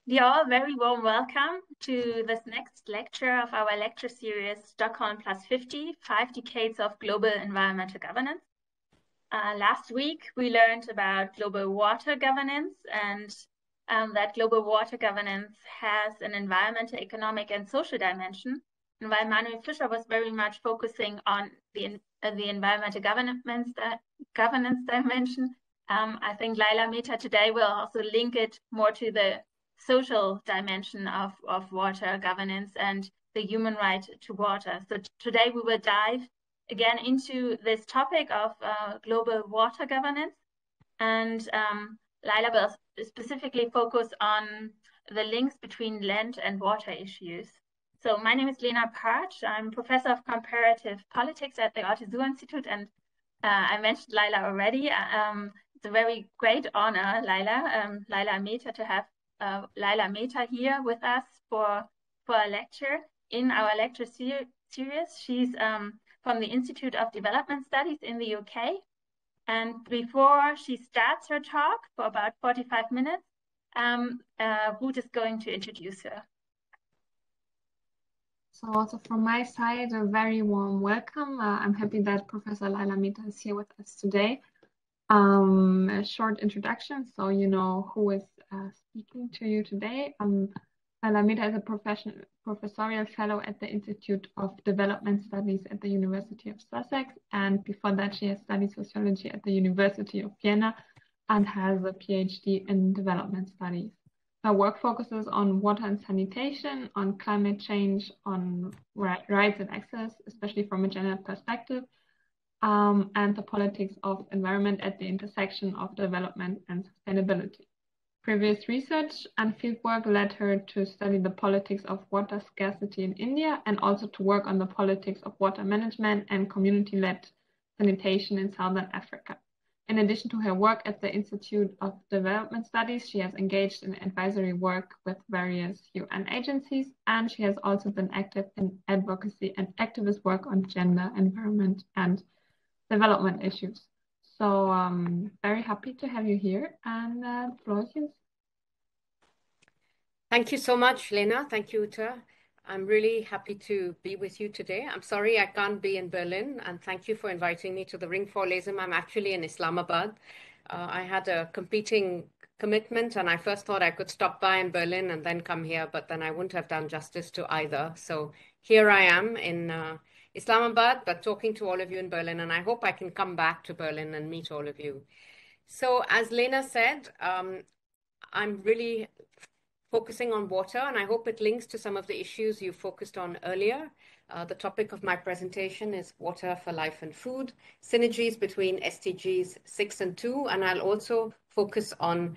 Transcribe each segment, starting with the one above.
Dear all, very warm welcome to this next lecture of our lecture series, Stockholm Plus 50, 5 Decades of Global Environmental Governance. Last week, we learned about global water governance and that global water governance has an environmental, economic, and social dimension. And while Manuel Fischer was very much focusing on the environmental governance dimension, I think Lyla Mehta today will also link it more to the social dimension of water governance and the human right to water. So today we will dive again into this topic of global water governance. And Lyla will specifically focus on the links between land and water issues. So my name is Lena Partsch. I'm professor of comparative politics at the Arte Institute, and I mentioned Lyla already. It's a very great honor, Lyla Mehta, to have Lyla Mehta here with us for a lecture in our lecture series. She's from the Institute of Development Studies in the UK. And before she starts her talk for about 45 minutes, Ruth is going to introduce her. So also from my side, a very warm welcome. I'm happy that Professor Lyla Mehta is here with us today. A short introduction, so you know who is speaking to you today. Lyla Mehta is a professorial fellow at the Institute of Development Studies at the University of Sussex, and before that she has studied sociology at the University of Vienna and has a PhD in development studies. Her work focuses on water and sanitation, on climate change, on rights and access, especially from a gender perspective, and the politics of environment at the intersection of development and sustainability. Previous research and fieldwork led her to study the politics of water scarcity in India and also to work on the politics of water management and community-led sanitation in Southern Africa. In addition to her work at the Institute of Development Studies, she has engaged in advisory work with various UN agencies, and she has also been active in advocacy and activist work on gender, environment, and development issues. So very happy to have you here, and the floor is yours. Thank you so much, Lena. Thank you, Uta. I'm really happy to be with you today. I'm sorry I can't be in Berlin, and thank you for inviting me to the Ring Vorlesung. I'm actually in Islamabad. I had a competing commitment, and I first thought I could stop by in Berlin and then come here, but then I wouldn't have done justice to either. So here I am in Islamabad, but talking to all of you in Berlin, and I hope I can come back to Berlin and meet all of you. So as Lena said, I'm really focusing on water, and I hope it links to some of the issues you focused on earlier. The topic of my presentation is water for life and food, synergies between SDGs 6 and 2, and I'll also focus on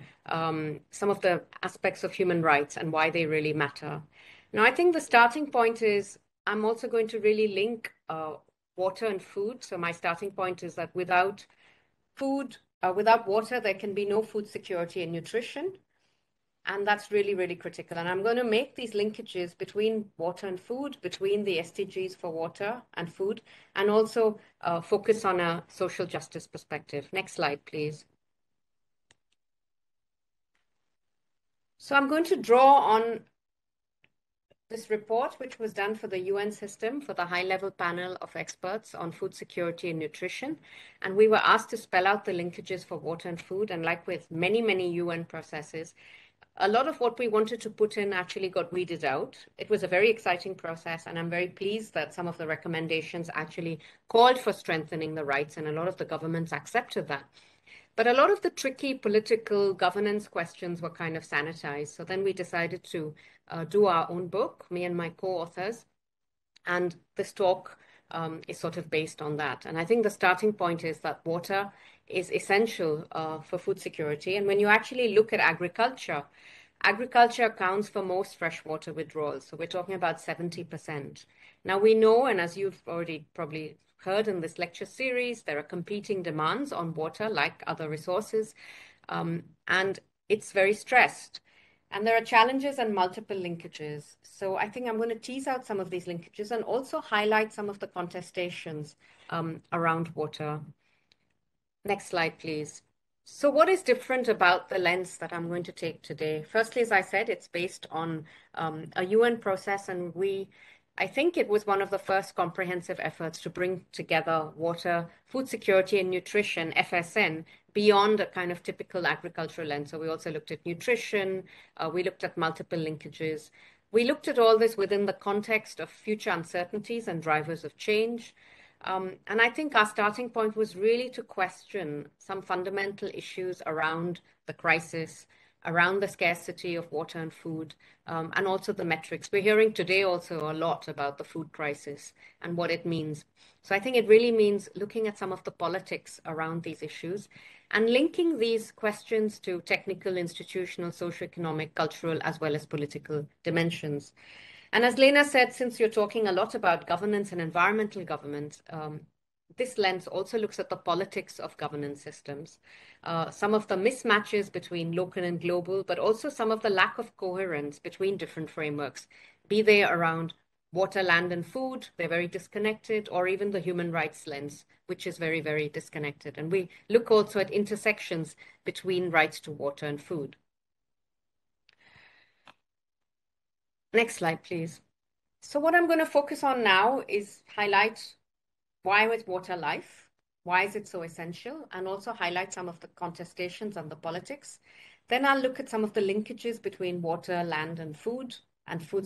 some of the aspects of human rights and why they really matter. Now, I think the starting point is I'm also going to really link water and food. So my starting point is that without water, there can be no food security and nutrition. And that's really, really critical. And I'm going to make these linkages between water and food, between the SDGs for water and food, and also focus on a social justice perspective. Next slide, please. So I'm going to draw on this report, which was done for the UN system, for the high-level panel of experts on food security and nutrition. And we were asked to spell out the linkages for water and food. And like with many, many UN processes, a lot of what we wanted to put in actually got weeded out. It was a very exciting process, and I'm very pleased that some of the recommendations actually called for strengthening the rights, and a lot of the governments accepted that. But a lot of the tricky political governance questions were kind of sanitized. So then we decided to do our own book, me and my co-authors, and this talk is sort of based on that. And I think the starting point is that water is essential for food security. And when you actually look at agriculture accounts for most freshwater withdrawals. So we're talking about 70%. Now we know, and as you've already probably heard in this lecture series, there are competing demands on water like other resources, and it's very stressed. And there are challenges and multiple linkages. So I think I'm going to tease out some of these linkages and also highlight some of the contestations around water. Next slide, please. So what is different about the lens that I'm going to take today? Firstly, as I said, it's based on a UN process, and I think it was one of the first comprehensive efforts to bring together water, food security and nutrition, FSN, beyond a kind of typical agricultural lens. So we also looked at nutrition, we looked at multiple linkages. We looked at all this within the context of future uncertainties and drivers of change. And I think our starting point was really to question some fundamental issues around the crisis, around the scarcity of water and food, and also the metrics. We're hearing today also a lot about the food crisis and what it means. So I think it really means looking at some of the politics around these issues and linking these questions to technical, institutional, socioeconomic, cultural, as well as political dimensions. And as Lena said, since you're talking a lot about governance and environmental governance, this lens also looks at the politics of governance systems, some of the mismatches between local and global, but also some of the lack of coherence between different frameworks, be they around water, land, and food, they're very disconnected, or even the human rights lens, which is very, very disconnected. And we look also at intersections between rights to water and food. Next slide, please. So what I'm going to focus on now is highlight why is water life? Why is it so essential? And also highlight some of the contestations and the politics. Then I'll look at some of the linkages between water, land, and food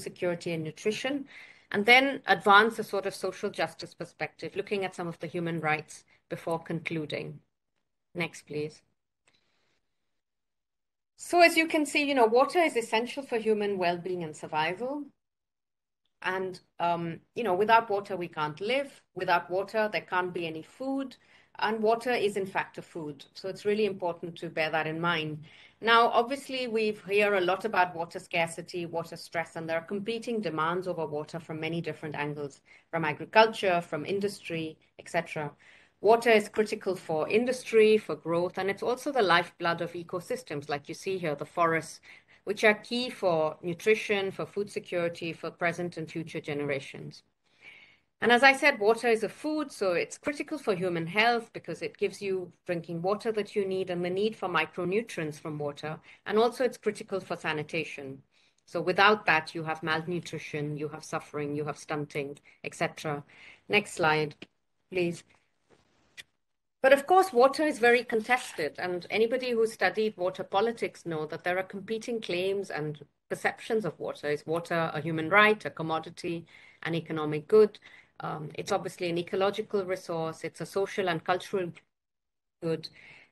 security and nutrition. And then advance a sort of social justice perspective, looking at some of the human rights before concluding. Next, please. So as you can see, water is essential for human well-being and survival. And, without water, we can't live. Without water, there can't be any food. And water is, in fact, a food. So it's really important to bear that in mind. Now, obviously, we hear a lot about water scarcity, water stress, and there are competing demands over water from many different angles, from agriculture, from industry, etc. Water is critical for industry, for growth, and it's also the lifeblood of ecosystems, like you see here, the forests, which are key for nutrition, for food security, for present and future generations. And as I said, water is a food, so it's critical for human health because it gives you drinking water that you need and the need for micronutrients from water. And also it's critical for sanitation. So without that, you have malnutrition, you have suffering, you have stunting, etc. Next slide, please. But of course, water is very contested, and anybody who studied water politics know that there are competing claims and perceptions of water. Is water a human right, a commodity, an economic good? It's obviously an ecological resource. It's a social and cultural good.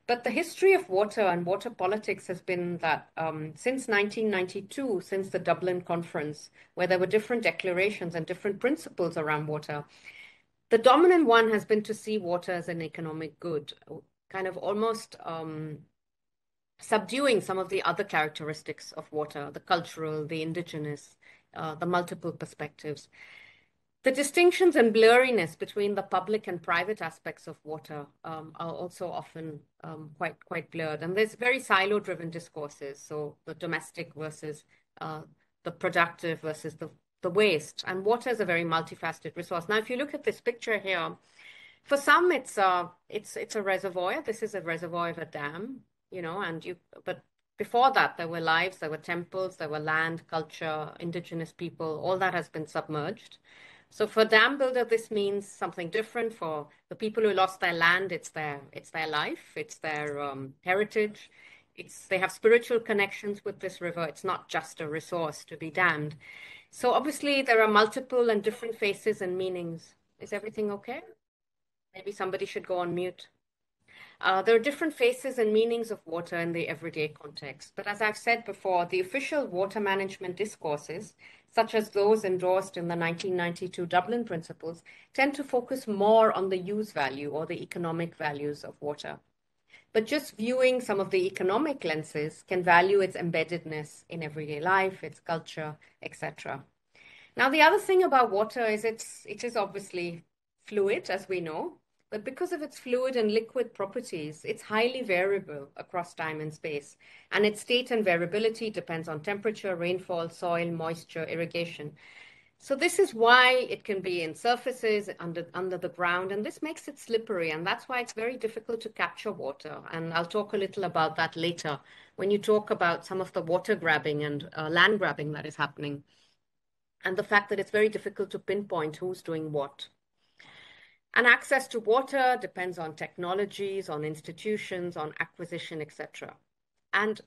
But the history of water and water politics has been that since 1992, since the Dublin Conference, where there were different declarations and different principles around water, the dominant one has been to see water as an economic good, kind of almost subduing some of the other characteristics of water, the cultural, the indigenous, the multiple perspectives. The distinctions and blurriness between the public and private aspects of water are also often quite blurred. And there's very silo-driven discourses, so the domestic versus the productive versus the waste. And water is a very multifaceted resource. Now, if you look at this picture here, for some it's a reservoir. This is a reservoir of a dam, but before that there were lives, there were temples, there were land, culture, indigenous people, all that has been submerged. So for dam builder, this means something different. For the people who lost their land, it's their life, it's their heritage. They have spiritual connections with this river. It's not just a resource to be dammed. So obviously there are multiple and different faces and meanings. Is everything okay? Maybe somebody should go on mute. There are different faces and meanings of water in the everyday context. But as I've said before, the official water management discourses, such as those endorsed in the 1992 Dublin Principles, tend to focus more on the use value or the economic values of water. But just viewing some of the economic lenses can value its embeddedness in everyday life, its culture, etc. Now, the other thing about water is it is obviously fluid, as we know, but because of its fluid and liquid properties, it's highly variable across time and space. And its state and variability depends on temperature, rainfall, soil, moisture, irrigation. So this is why it can be in surfaces, under the ground, and this makes it slippery, and that's why it's very difficult to capture water. And I'll talk a little about that later when you talk about some of the water grabbing and land grabbing that is happening, and the fact that it's very difficult to pinpoint who's doing what. And access to water depends on technologies, on institutions, on acquisition, etc. And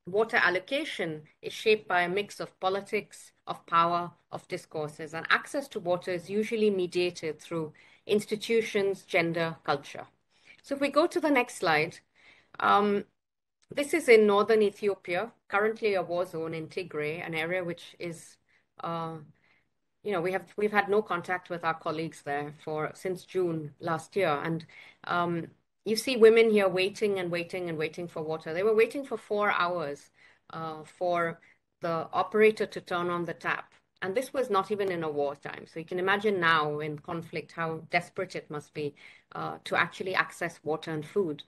water allocation is shaped by a mix of politics, of power, of discourses. And access to water is usually mediated through institutions, gender, culture. So if we go to the next slide, this is in northern Ethiopia, currently a war zone in Tigray, an area which is, we've had no contact with our colleagues there since June last year. And you see women here waiting and waiting and waiting for water. They were waiting for 4 hours for the operator to turn on the tap. And this was not even in a wartime. So you can imagine now in conflict how desperate it must be to actually access water and food.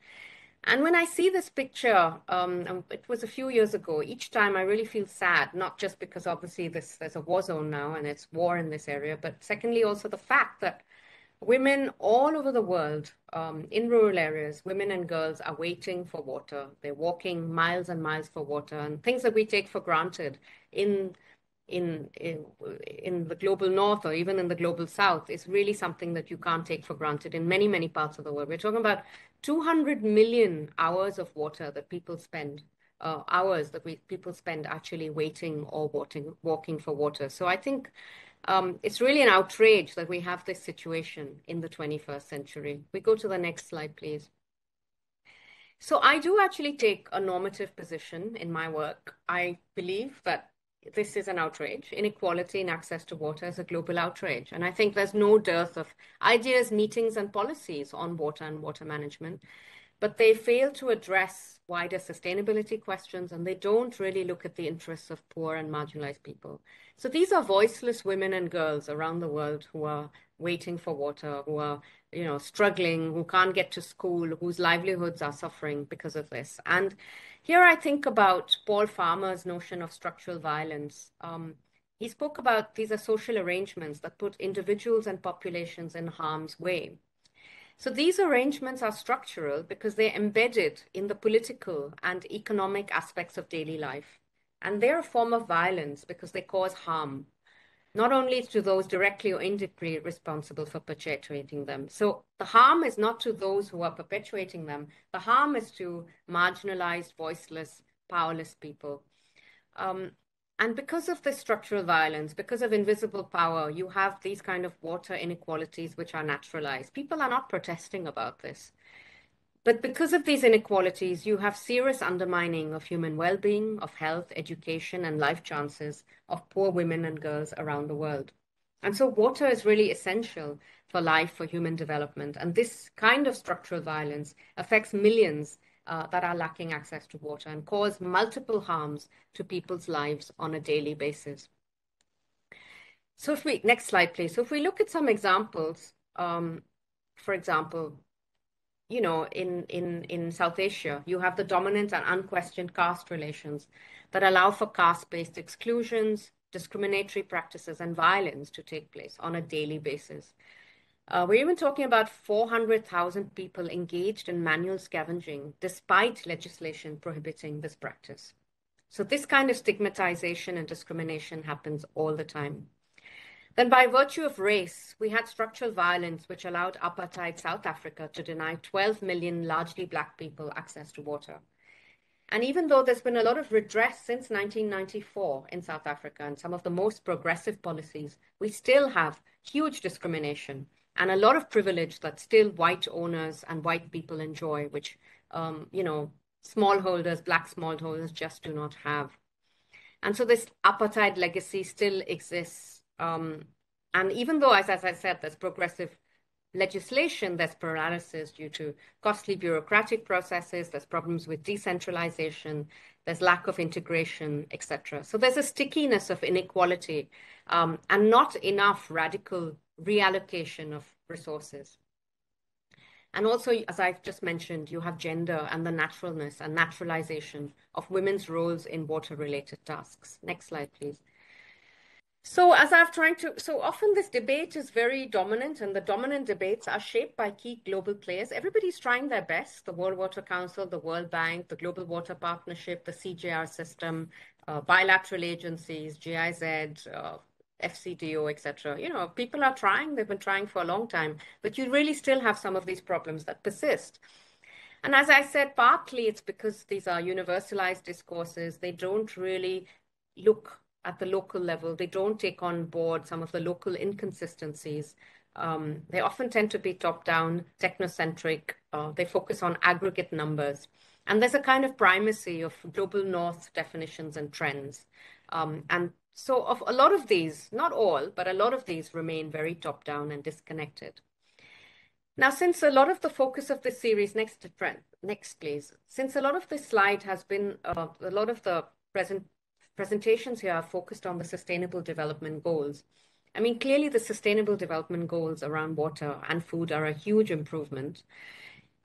And when I see this picture, it was a few years ago, each time I really feel sad, not just because obviously there's a war zone now and it's war in this area, but secondly also the fact that women all over the world, in rural areas, women and girls are waiting for water. They're walking miles and miles for water, and things that we take for granted in the global north or even in the global south is really something that you can't take for granted in many, many parts of the world. We're talking about 200 million hours of water that people spend, people spend actually waiting or walking for water. So I think it's really an outrage that we have this situation in the 21st century. We go to the next slide, please. So I do actually take a normative position in my work. I believe that this is an outrage. Inequality in access to water is a global outrage. And I think there's no dearth of ideas, meetings, and policies on water and water management, but they fail to address wider sustainability questions, and they don't really look at the interests of poor and marginalized people. So these are voiceless women and girls around the world who are waiting for water, who are, struggling, who can't get to school, whose livelihoods are suffering because of this. And here I think about Paul Farmer's notion of structural violence. He spoke about these are social arrangements that put individuals and populations in harm's way. So these arrangements are structural because they're embedded in the political and economic aspects of daily life. And they're a form of violence because they cause harm, not only to those directly or indirectly responsible for perpetuating them. So the harm is not to those who are perpetuating them. The harm is to marginalized, voiceless, powerless people. And because of this structural violence, because of invisible power, you have these kind of water inequalities which are naturalized. People are not protesting about this. But because of these inequalities, you have serious undermining of human well-being, of health, education, and life chances of poor women and girls around the world. And so water is really essential for life, for human development. And this kind of structural violence affects millions that are lacking access to water and cause multiple harms to people's lives on a daily basis. So next slide, please. So if we look at some examples, for example, in South Asia, you have the dominant and unquestioned caste relations that allow for caste-based exclusions, discriminatory practices, and violence to take place on a daily basis. We're even talking about 400,000 people engaged in manual scavenging, despite legislation prohibiting this practice. So this kind of stigmatization and discrimination happens all the time. Then by virtue of race, we had structural violence which allowed apartheid South Africa to deny 12 million largely Black people access to water. And even though there's been a lot of redress since 1994 in South Africa and some of the most progressive policies, we still have huge discrimination and a lot of privilege that still white owners and white people enjoy, which, smallholders, Black smallholders just do not have. And so this apartheid legacy still exists. And even though, as I said, there's progressive legislation, there's paralysis due to costly bureaucratic processes, there's problems with decentralization, there's lack of integration, etc. So there's a stickiness of inequality and not enough radical reallocation of resources. And also, as I've just mentioned, you have gender and the naturalness and naturalization of women's roles in water-related tasks. Next slide, please. So as I've trying to, so often this debate is very dominant, and the dominant debates are shaped by key global players. Everybody's trying their best: the World Water Council, the World Bank, the Global Water Partnership, the CJR system, bilateral agencies, GIZ, FCDO, etc. You know, people are trying. They've been trying for a long time, but you really still have some of these problems that persist. And as I said, partly it's because these are universalized discourses. They don't really look at the local level. They don't take on board some of the local inconsistencies. They often tend to be top-down, technocentric. They focus on aggregate numbers. And there's a kind of primacy of global north definitions and trends. And so of a lot of these, not all, but a lot of these remain very top-down and disconnected. Now, since a lot of the focus of this series, next please, since a lot of this slide has been, a lot of the presentations here are focused on the Sustainable Development Goals. I mean, clearly the Sustainable Development Goals around water and food are a huge improvement.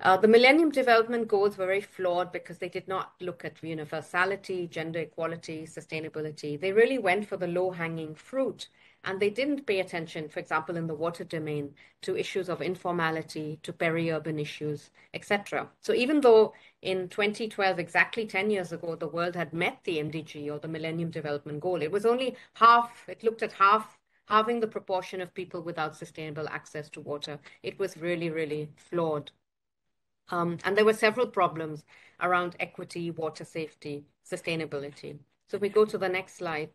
The Millennium Development Goals were very flawed because they did not look at universality, gender equality, sustainability. They really went for the low-hanging fruit, and they didn't pay attention, for example, in the water domain, to issues of informality, to peri-urban issues, etc. So even though in 2012, exactly 10 years ago, the world had met the MDG, or the Millennium Development Goal, it was only it looked at halving the proportion of people without sustainable access to water. It was really, really flawed. And there were several problems around equity, water safety, sustainability. So if we go to the next slide.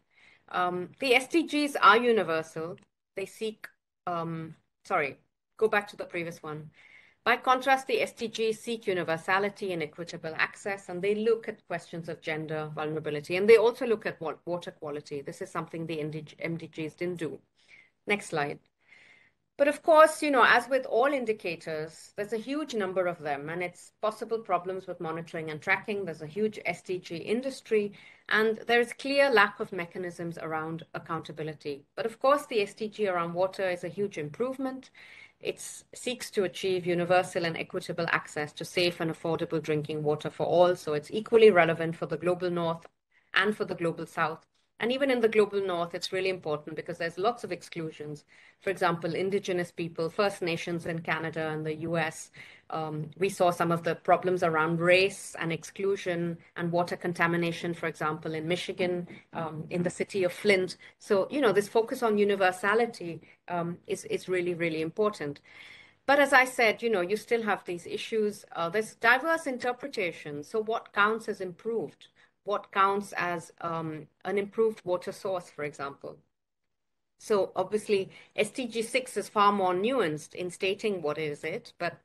The SDGs are universal. They seek, sorry, go back to the previous one. By contrast, the SDGs seek universality and equitable access, and they look at questions of gender, vulnerability, and they also look at water quality. This is something the MDGs didn't do. Next slide. But of course, you know, as with all indicators, there's a huge number of them, and it's possible problems with monitoring and tracking. There's a huge SDG industry, and there's clear lack of mechanisms around accountability. But of course, the SDG around water is a huge improvement. It seeks to achieve universal and equitable access to safe and affordable drinking water for all. So it's equally relevant for the global north and for the global south. And even in the global north, it's really important because there's lots of exclusions. For example, indigenous people, First Nations in Canada and the US. We saw some of the problems around race and exclusion and water contamination, for example, in Michigan, in the city of Flint. So, you know, this focus on universality is really, really important. But as I said, you know, you still have these issues. There's diverse interpretations. So what counts as improved? What counts as an improved water source, for example? So obviously, SDG 6 is far more nuanced in stating what is it, but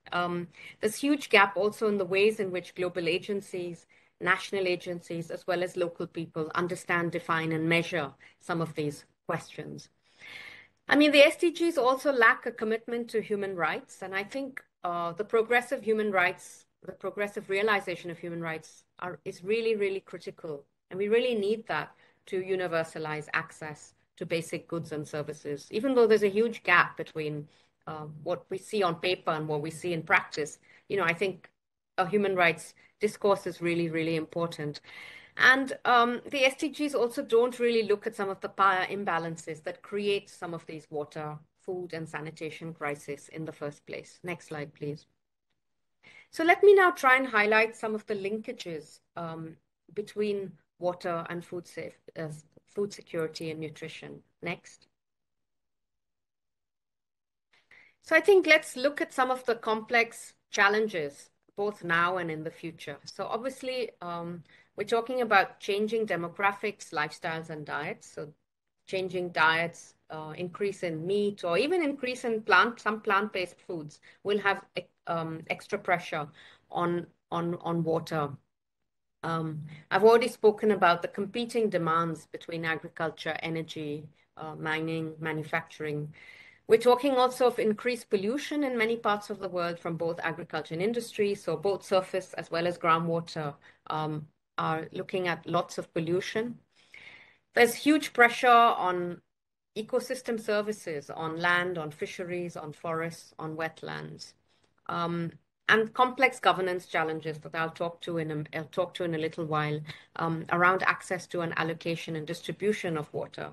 there's huge gap also in the ways in which global agencies, national agencies, as well as local people understand, define, and measure some of these questions. I mean, the SDGs also lack a commitment to human rights, and I think the progressive realization of human rights is really, really critical. And we really need that to universalize access to basic goods and services. Even though there's a huge gap between what we see on paper and what we see in practice, you know, I think a human rights discourse is really, really important. And the SDGs also don't really look at some of the power imbalances that create some of these water, food, and sanitation crises in the first place. Next slide, please. So let me now try and highlight some of the linkages between water and food security and nutrition. Next. So I think let's look at some of the complex challenges, both now and in the future. So obviously, we're talking about changing demographics, lifestyles, and diets. So changing diets, increase in meat, or even increase in some plant-based foods will have extra pressure on water. I've already spoken about the competing demands between agriculture, energy, mining, manufacturing. We're talking also of increased pollution in many parts of the world from both agriculture and industry. So both surface as well as groundwater are looking at lots of pollution. There's huge pressure on ecosystem services, on land, on fisheries, on forests, on wetlands, and complex governance challenges that I'll talk to in a little while around access to an allocation and distribution of water.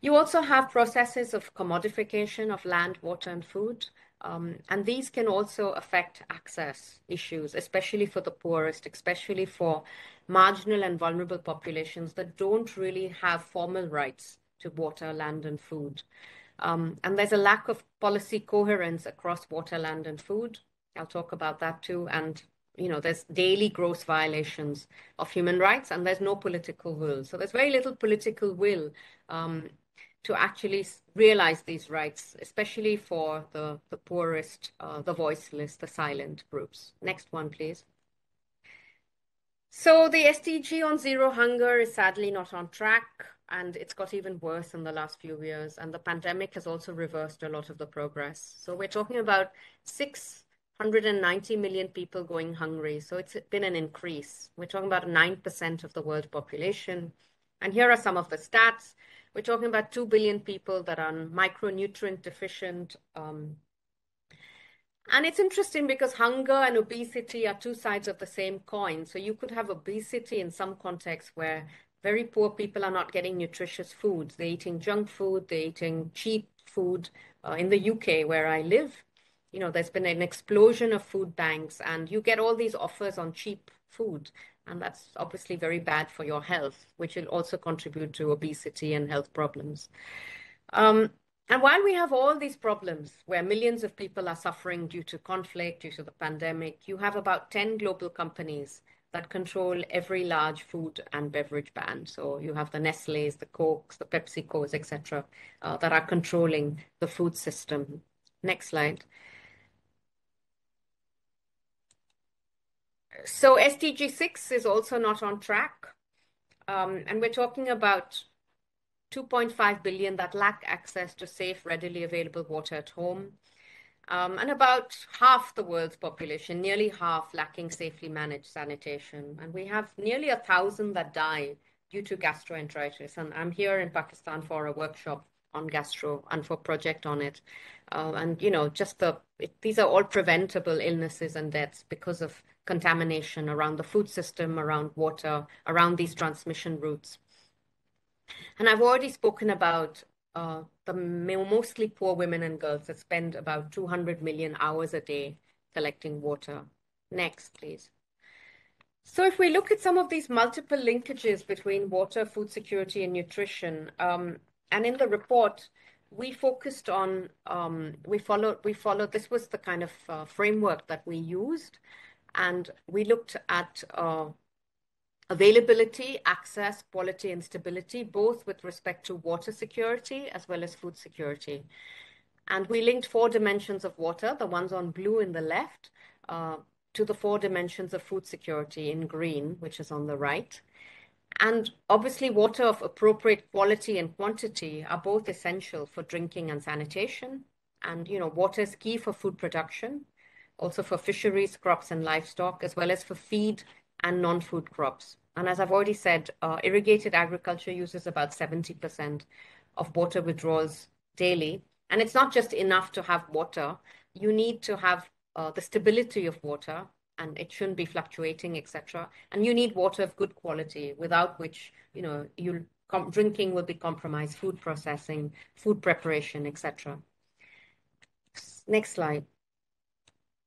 You also have processes of commodification of land, water, and food. And these can also affect access issues, especially for the poorest, especially for marginal and vulnerable populations that don't really have formal rights to water, land, and food. And there's a lack of policy coherence across water, land, and food. I'll talk about that too. And, there's daily gross violations of human rights, and there's no political will. So there's very little political will to actually realize these rights, especially for the poorest, the voiceless, the silent groups. Next one, please. So the SDG on zero hunger is sadly not on track, and it's got even worse in the last few years. And the pandemic has also reversed a lot of the progress. So we're talking about 690 million people going hungry. So it's been an increase. We're talking about 9% of the world population. And here are some of the stats. We're talking about 2 billion people that are micronutrient deficient. And it's interesting because hunger and obesity are two sides of the same coin. So you could have obesity in some contexts where very poor people are not getting nutritious foods. They're eating junk food, they're eating cheap food. In the UK, where I live, there's been an explosion of food banks, and you get all these offers on cheap food. And that's obviously very bad for your health, which will also contribute to obesity and health problems. And while we have all these problems where millions of people are suffering due to conflict, due to the pandemic, you have about 10 global companies that control every large food and beverage brand. So you have the Nestle's, the Cokes, the PepsiCos, etc., that are controlling the food system. Next slide. So SDG 6 is also not on track. And we're talking about 2.5 billion that lack access to safe, readily available water at home. And about half the world's population, nearly half, lacking safely managed sanitation. And we have nearly 1,000 that die due to gastroenteritis. And I'm here in Pakistan for a workshop on gastro and for a project on it. And, these are all preventable illnesses and deaths because of contamination around the food system, around water, around these transmission routes. And I've already spoken about the mostly poor women and girls that spend about 200 million hours a day collecting water. Next, please. So if we look at some of these multiple linkages between water, food security, and nutrition, and in the report, we focused on, we followed, this was the kind of framework that we used, and we looked at availability, access, quality, and stability, both with respect to water security as well as food security. And we linked 4 dimensions of water, the ones on blue in the left, to the 4 dimensions of food security in green, which is on the right. And obviously, water of appropriate quality and quantity are both essential for drinking and sanitation. And, water is key for food production, also for fisheries, crops, and livestock, as well as for feed and non-food crops. And as I've already said, irrigated agriculture uses about 70% of water withdrawals daily. And it's not just enough to have water. You need to have the stability of water, and it shouldn't be fluctuating, etc. And you need water of good quality, without which, drinking will be compromised, food processing, food preparation, etc. Next slide.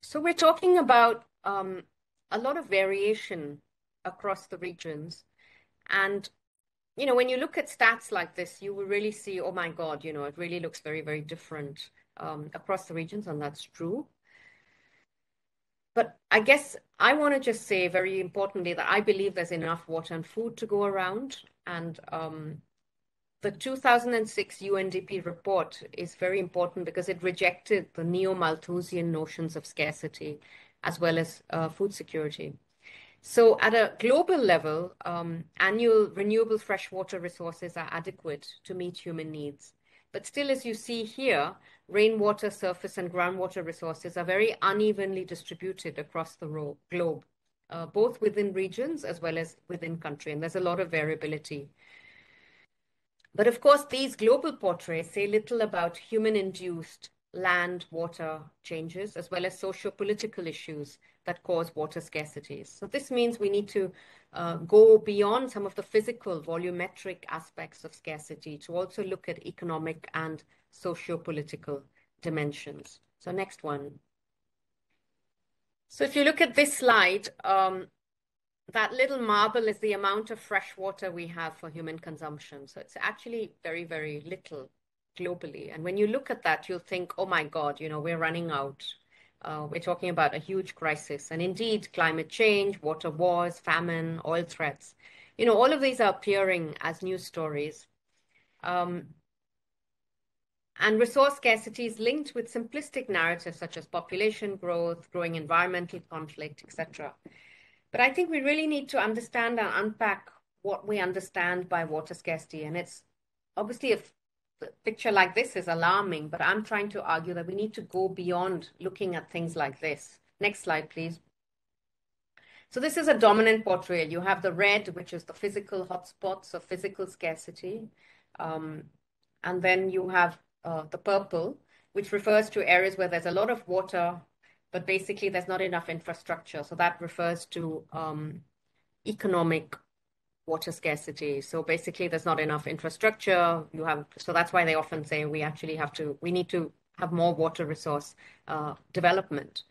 So we're talking about a lot of variation across the regions. And, when you look at stats like this, you will really see, oh my God, it really looks very, very different across the regions, and that's true. But I guess I want to just say very importantly that I believe there's enough water and food to go around. And the 2006 UNDP report is very important because it rejected the neo-Malthusian notions of scarcity as well as food security. So at a global level, annual renewable freshwater resources are adequate to meet human needs. But still, as you see here, rainwater, surface, and groundwater resources are very unevenly distributed across the globe, both within regions as well as within country. And there's a lot of variability. But of course, these global portraits say little about human-induced land water changes, as well as socio-political issues that cause water scarcities. So this means we need to go beyond some of the physical volumetric aspects of scarcity to also look at economic and socio-political dimensions. So next one. So if you look at this slide, that little marble is the amount of fresh water we have for human consumption. So it's actually very, very little globally. And when you look at that, you'll think, oh my God, we're running out. We're talking about a huge crisis. And indeed, climate change, water wars, famine, oil threats, all of these are appearing as news stories. And resource scarcity is linked with simplistic narratives such as population growth, growing environmental conflict, etc. But I think we really need to understand and unpack what we understand by water scarcity. And it's obviously, if a picture like this is alarming, but I'm trying to argue that we need to go beyond looking at things like this. Next slide, please. So this is a dominant portrayal. You have the red, which is the physical hotspots of physical scarcity. And then you have the purple, which refers to areas where there's a lot of water, but basically there's not enough infrastructure. So that refers to economic water scarcity. So basically there's not enough infrastructure. So that's why they often say we need to have more water resource development.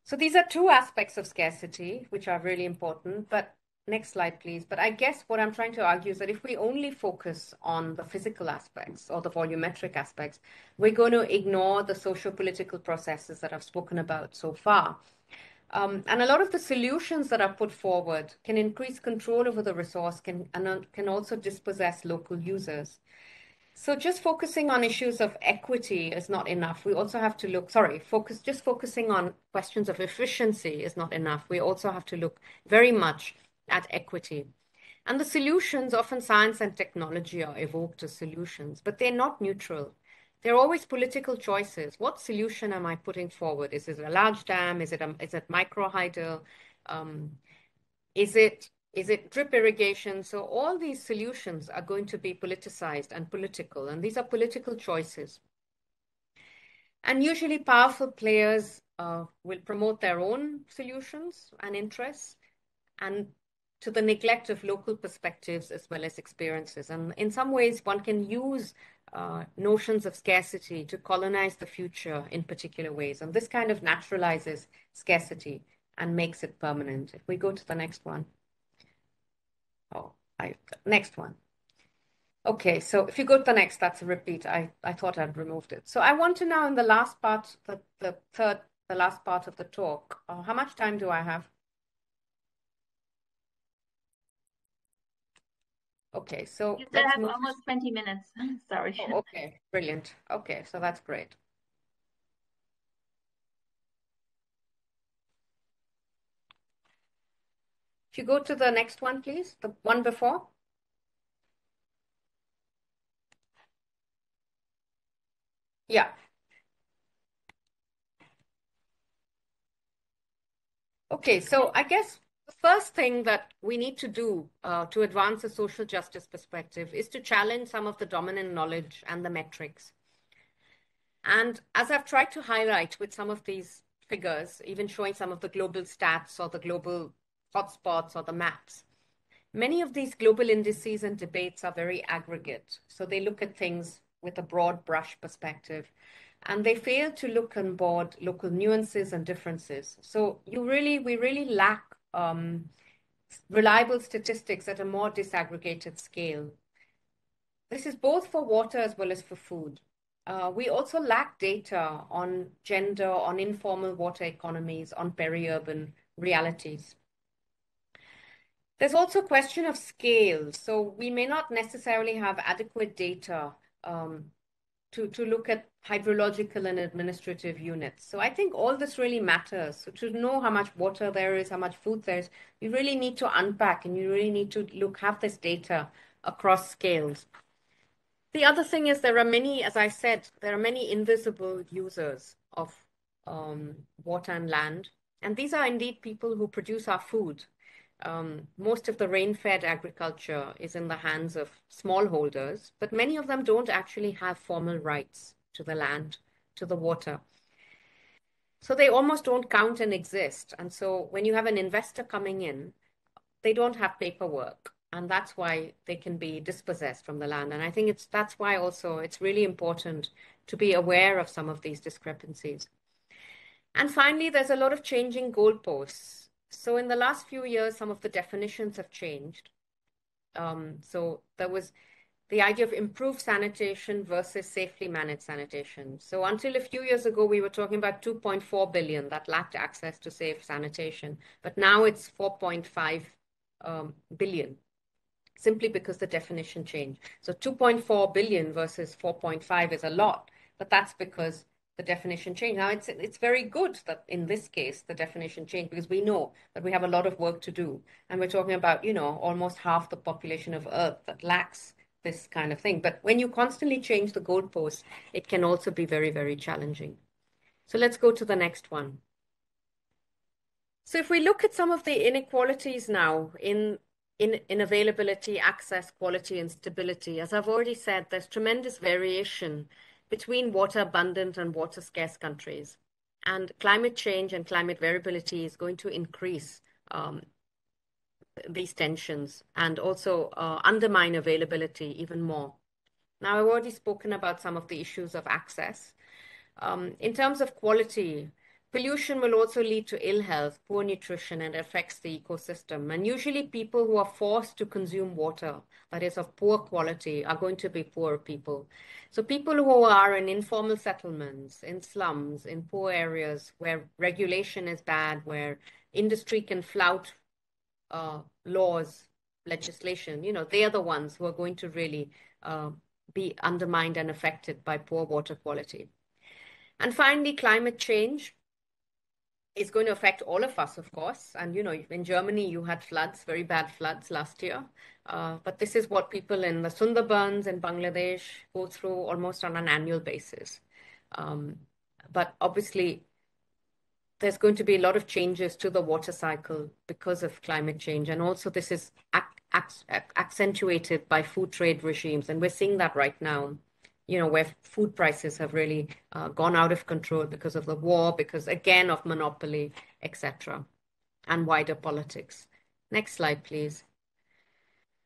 So these are two aspects of scarcity, which are really important, but next slide, please. But I guess what I'm trying to argue is that if we only focus on the physical aspects or the volumetric aspects, we're going to ignore the socio-political processes that I've spoken about so far. And a lot of the solutions that are put forward can increase control over the resource, can also dispossess local users. So just focusing on issues of equity is not enough. We also have to look, just focusing on questions of efficiency is not enough. We also have to look very much at equity. And the solutions, often science and technology are evoked as solutions, but they're not neutral. They're always political choices. What solution am I putting forward? Is it a large dam? Is it microhydel? Is it drip irrigation? So all these solutions are going to be politicized and political, and these are political choices. And usually powerful players will promote their own solutions and interests, and to the neglect of local perspectives as well as experiences. And in some ways, one can use notions of scarcity to colonize the future in particular ways. And this kind of naturalizes scarcity and makes it permanent. If we go to the next one. Next one. Okay, so if you go to the next, that's a repeat. I thought I'd removed it. So I want to now in the last part, the last part of the talk, how much time do I have? Okay, so you still have almost 20 minutes. Sorry. Oh, okay, brilliant. Okay, so that's great. If you go to the next one, please, the one before. Yeah. Okay, so I guess the first thing that we need to do to advance a social justice perspective is to challenge some of the dominant knowledge and the metrics. And as I've tried to highlight with some of these figures, even showing some of the global stats or the global hotspots or the maps, many of these global indices and debates are very aggregate. So they look at things with a broad brush perspective, and they fail to look on board local nuances and differences. So we really lack reliable statistics at a more disaggregated scale. This is both for water as well as for food. We also lack data on gender, on informal water economies, on peri-urban realities. There's also a question of scale. So we may not necessarily have adequate data to look at hydrological and administrative units. So I think all this really matters. So to know how much water there is, how much food there is, you really need to unpack and you really need to have this data across scales. The other thing is there are many, as I said, there are many invisible users of water and land. And these are indeed people who produce our food. Most of the rain-fed agriculture is in the hands of smallholders, but many of them don't actually have formal rights to the land to the water. So they almost don't count and exist. And so when you have an investor coming in, they don't have paperwork. And that's why they can be dispossessed from the land. And I think that's why also it's really important to be aware of some of these discrepancies. And finally, there's a lot of changing goalposts. So in the last few years, some of the definitions have changed. So there was the idea of improved sanitation versus safely managed sanitation. So until a few years ago, we were talking about 2.4 billion that lacked access to safe sanitation. But now it's 4.5 billion, simply because the definition changed. So 2.4 billion versus 4.5 is a lot, but that's because the definition changed. Now, it's very good that in this case, the definition changed, because we know that we have a lot of work to do. And we're talking about, almost half the population of Earth that lacks this kind of thing. But when you constantly change the goalposts, it can also be very, very challenging. So let's go to the next one. So if we look at some of the inequalities now in availability, access, quality, and stability, as I've already said, there's tremendous variation between water abundant and water scarce countries. And climate change and climate variability is going to increase these tensions and also undermine availability even more. Now, I've already spoken about some of the issues of access. In terms of quality, pollution will also lead to ill health, poor nutrition, and affects the ecosystem. And usually people who are forced to consume water that is of poor quality are going to be poor people. So people who are in informal settlements, in slums, in poor areas where regulation is bad, where industry can flout laws, legislation, they are the ones who are going to really be undermined and affected by poor water quality. And finally, climate change is going to affect all of us, of course. And, in Germany, you had floods, very bad floods last year. But this is what people in the Sundarbans in Bangladesh go through almost on an annual basis. But obviously, there's going to be a lot of changes to the water cycle because of climate change. And also this is accentuated by food trade regimes. And we're seeing that right now, where food prices have really gone out of control because of the war, because again of monopoly, etc., and wider politics. Next slide, please.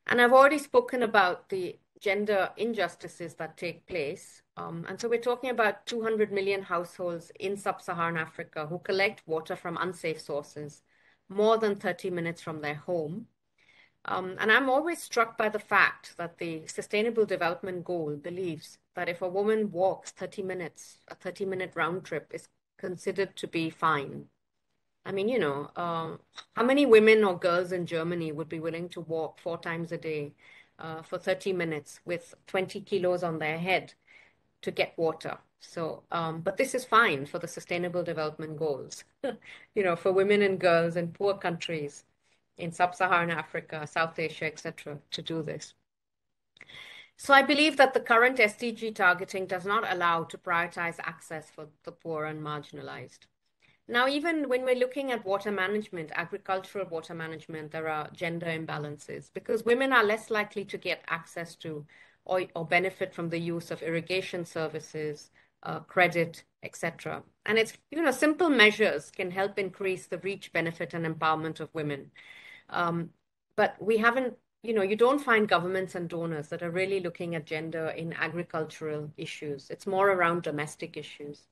And I've already spoken about the gender injustices that take place. And so we're talking about 200 million households in sub-Saharan Africa who collect water from unsafe sources, more than 30 minutes from their home. And I'm always struck by the fact that the Sustainable Development Goal believes that if a woman walks 30 minutes, a 30-minute round trip is considered to be fine. I mean, how many women or girls in Germany would be willing to walk 4 times a day for 30 minutes with 20 kilos on their head to get water? So, but this is fine for the Sustainable Development Goals, for women and girls in poor countries in sub-Saharan Africa, South Asia, etc., to do this. So I believe that the current SDG targeting does not allow to prioritize access for the poor and marginalized. Now, even when we're looking at water management, agricultural water management, there are gender imbalances because women are less likely to get access to or benefit from the use of irrigation services, credit, etc. And it's, simple measures can help increase the reach, benefit, and empowerment of women. But we haven't, you don't find governments and donors that are really looking at gender in agricultural issues. It's more around domestic issues.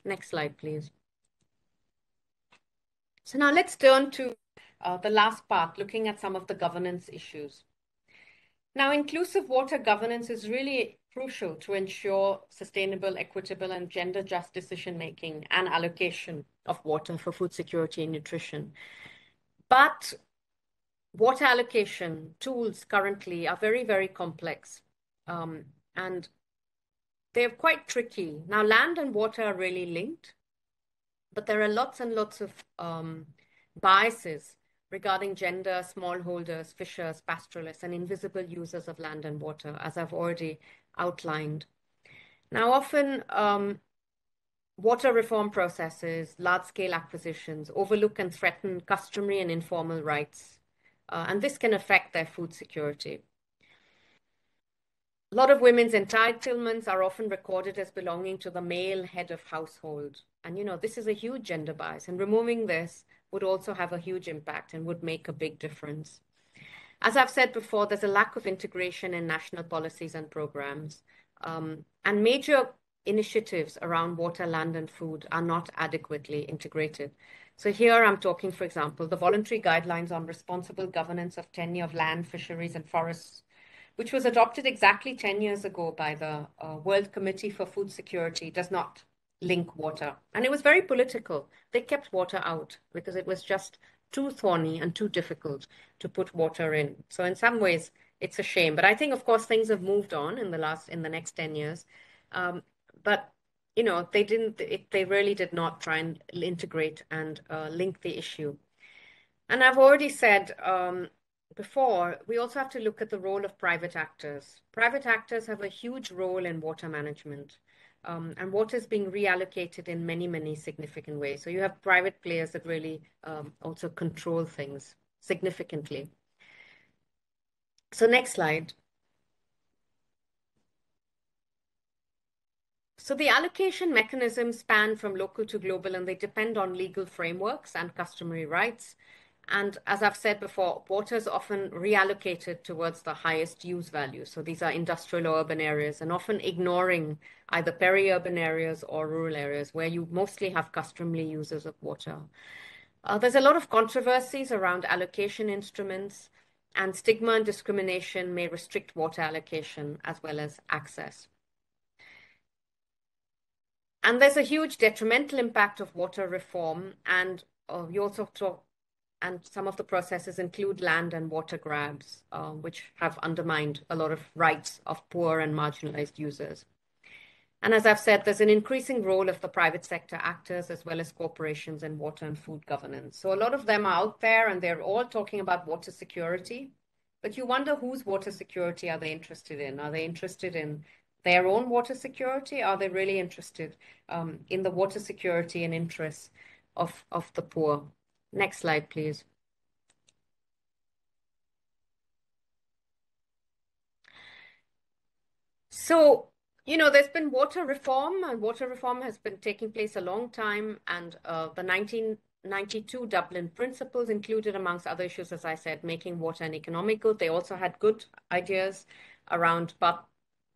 Next slide, please. So now let's turn to the last part, looking at some of the governance issues. Now, inclusive water governance is really crucial to ensure sustainable, equitable, and gender-just decision-making and allocation of water for food security and nutrition. But water allocation tools currently are very, very complex, and they're quite tricky. Now, land and water are really linked, but there are lots and lots of biases regarding gender, smallholders, fishers, pastoralists, and invisible users of land and water, as I've already outlined. Now, often water reform processes, large-scale acquisitions, overlook and threaten customary and informal rights, and this can affect their food security. lot of women's entitlements are often recorded as belonging to the male head of household. And, this is a huge gender bias. And removing this would also have a huge impact and would make a big difference. As I've said before, there's a lack of integration in national policies and programs. And major initiatives around water, land, and food are not adequately integrated. So here I'm talking, for example, the voluntary guidelines on responsible governance of tenure of land, fisheries, and forests, which was adopted exactly 10 years ago by the World Committee for Food Security, does not link water. And it was very political. They kept water out because it was just too thorny and too difficult to put water in. So in some ways, it's a shame. But I think, of course, things have moved on in the next 10 years. But they really did not try and integrate and link the issue. And I've already said before, we also have to look at the role of private actors. Private actors have a huge role in water management. And water is being reallocated in many, many significant ways. So you have private players that really also control things significantly. So next slide. So the allocation mechanisms span from local to global, and they depend on legal frameworks and customary rights. And as I've said before, water is often reallocated towards the highest use value. So these are industrial or urban areas, and often ignoring either peri-urban areas or rural areas where you mostly have customary users of water. There's a lot of controversies around allocation instruments, and stigma and discrimination may restrict water allocation as well as access. And there's a huge detrimental impact of water reform, and you also talk. And some of the processes include land and water grabs, which have undermined a lot of rights of poor and marginalized users. And as I've said, there's an increasing role of the private sector actors as well as corporations in water and food governance. So a lot of them are out there and they're all talking about water security. But you wonder whose water security are they interested in? Are they interested in their own water security? Are they really interested in the water security and interests of the poor? Next slide, please. So, there's been water reform, and water reform has been taking place a long time. And the 1992 Dublin Principles included, amongst other issues, as I said, making water an economic good. They also had good ideas around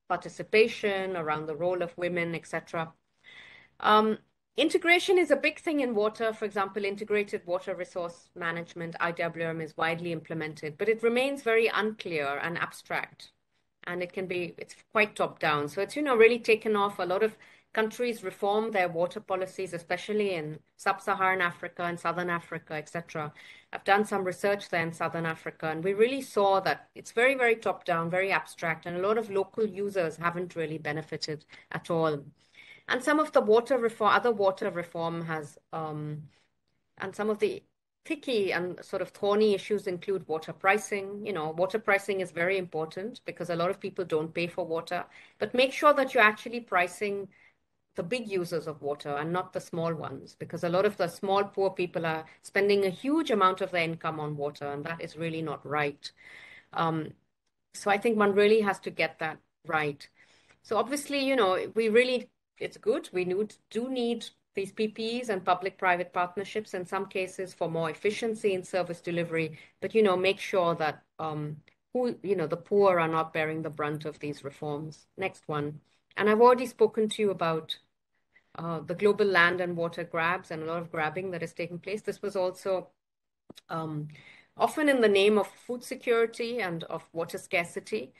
participation, around the role of women, etc. Integration is a big thing in water. For example, integrated water resource management, IWM, is widely implemented, but it remains very unclear and abstract. And it's quite top down. So it's, really taken off. A lot of countries reform their water policies, especially in sub-Saharan Africa and Southern Africa, etc. I've done some research there in Southern Africa, and we really saw that it's very, very top down, very abstract, and a lot of local users haven't really benefited at all. And some of the other water reform has, and some of the tricky and sort of thorny issues include water pricing. Water pricing is very important because a lot of people don't pay for water, but make sure that you're actually pricing the big users of water and not the small ones, because a lot of the small, poor people are spending a huge amount of their income on water, and that is really not right. So I think one really has to get that right. So obviously, it's good. We do need these PPEs and public-private partnerships in some cases for more efficiency in service delivery, but, make sure that, the poor are not bearing the brunt of these reforms. Next one. And I've already spoken to you about the global land and water grabs and a lot of grabbing that is taking place. This was also often in the name of food security and of water scarcity.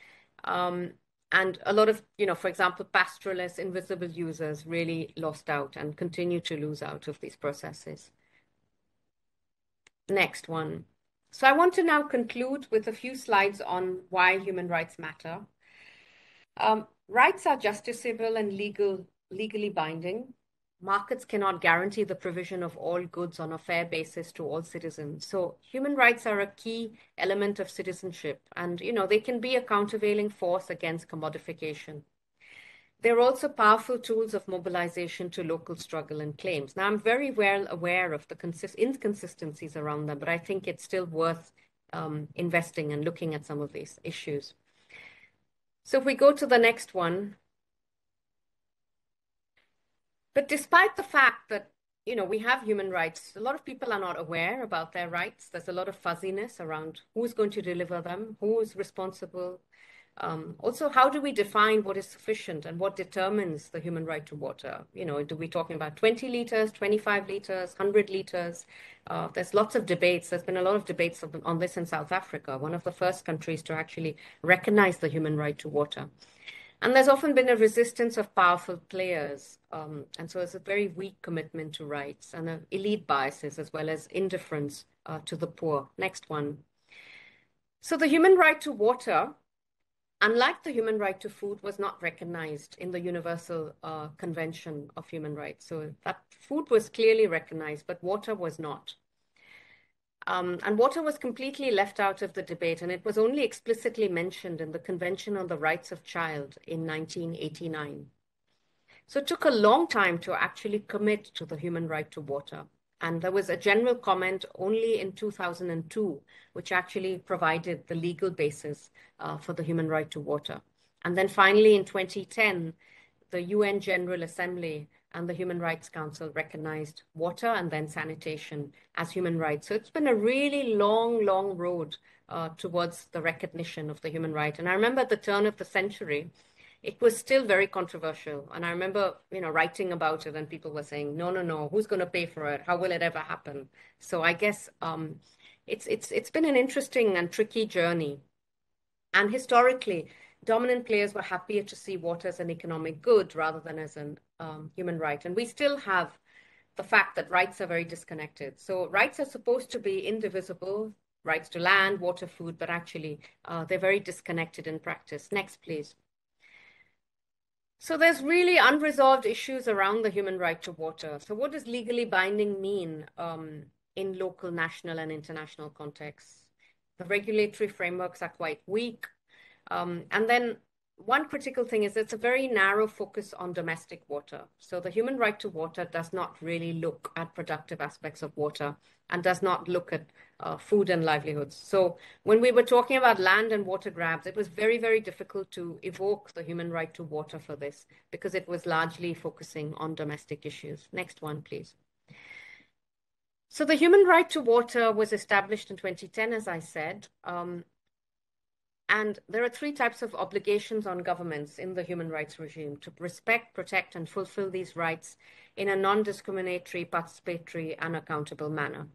And a lot of, for example, pastoralists, invisible users really lost out and continue to lose out of these processes. Next one. So I want to now conclude with a few slides on why human rights matter. Rights are justiciable and legally binding. Markets cannot guarantee the provision of all goods on a fair basis to all citizens. So human rights are a key element of citizenship, and they can be a countervailing force against commodification. They're also powerful tools of mobilization to local struggle and claims. Now, I'm very well aware of the inconsistencies around them, but I think it's still worth investing and looking at some of these issues. So if we go to the next one, but despite the fact that, we have human rights, a lot of people are not aware about their rights. There's a lot of fuzziness around who's going to deliver them, who is responsible. Also, how do we define what is sufficient and what determines the human right to water? Do we talking about 20 liters, 25 liters, 100 liters? There's lots of debates. There's been a lot of debates on this in South Africa, one of the first countries to actually recognize the human right to water. And there's often been a resistance of powerful players. And so it's a very weak commitment to rights and elite biases as well as indifference to the poor. Next one. So the human right to water, unlike the human right to food, was not recognized in the Universal Convention of Human Rights. So that food was clearly recognized, but water was not. And water was completely left out of the debate, and it was only explicitly mentioned in the Convention on the Rights of Child in 1989. So it took a long time to actually commit to the human right to water. And there was a general comment only in 2002, which actually provided the legal basis for the human right to water. And then finally in 2010, the UN General Assembly and the Human Rights Council recognized water and then sanitation as human rights. So it's been a really long, long road towards the recognition of the human right. And I remember at the turn of the century, it was still very controversial. And I remember, writing about it and people were saying, no, who's going to pay for it? How will it ever happen? So I guess it's been an interesting and tricky journey. And historically, dominant players were happier to see water as an economic good rather than as an human right. And we still have the fact that rights are very disconnected. So rights are supposed to be indivisible, rights to land, water, food, but actually they're very disconnected in practice. Next, please. So there's really unresolved issues around the human right to water. So what does legally binding mean in local, national, and international contexts? The regulatory frameworks are quite weak. And then one critical thing is it's a very narrow focus on domestic water. So the human right to water does not really look at productive aspects of water and does not look at food and livelihoods. So when we were talking about land and water grabs, it was very, very difficult to evoke the human right to water for this because it was largely focusing on domestic issues. Next one, please. So the human right to water was established in 2010, as I said. And there are three types of obligations on governments in the human rights regime: to respect, protect, and fulfill these rights in a non-discriminatory, participatory, and accountable manner.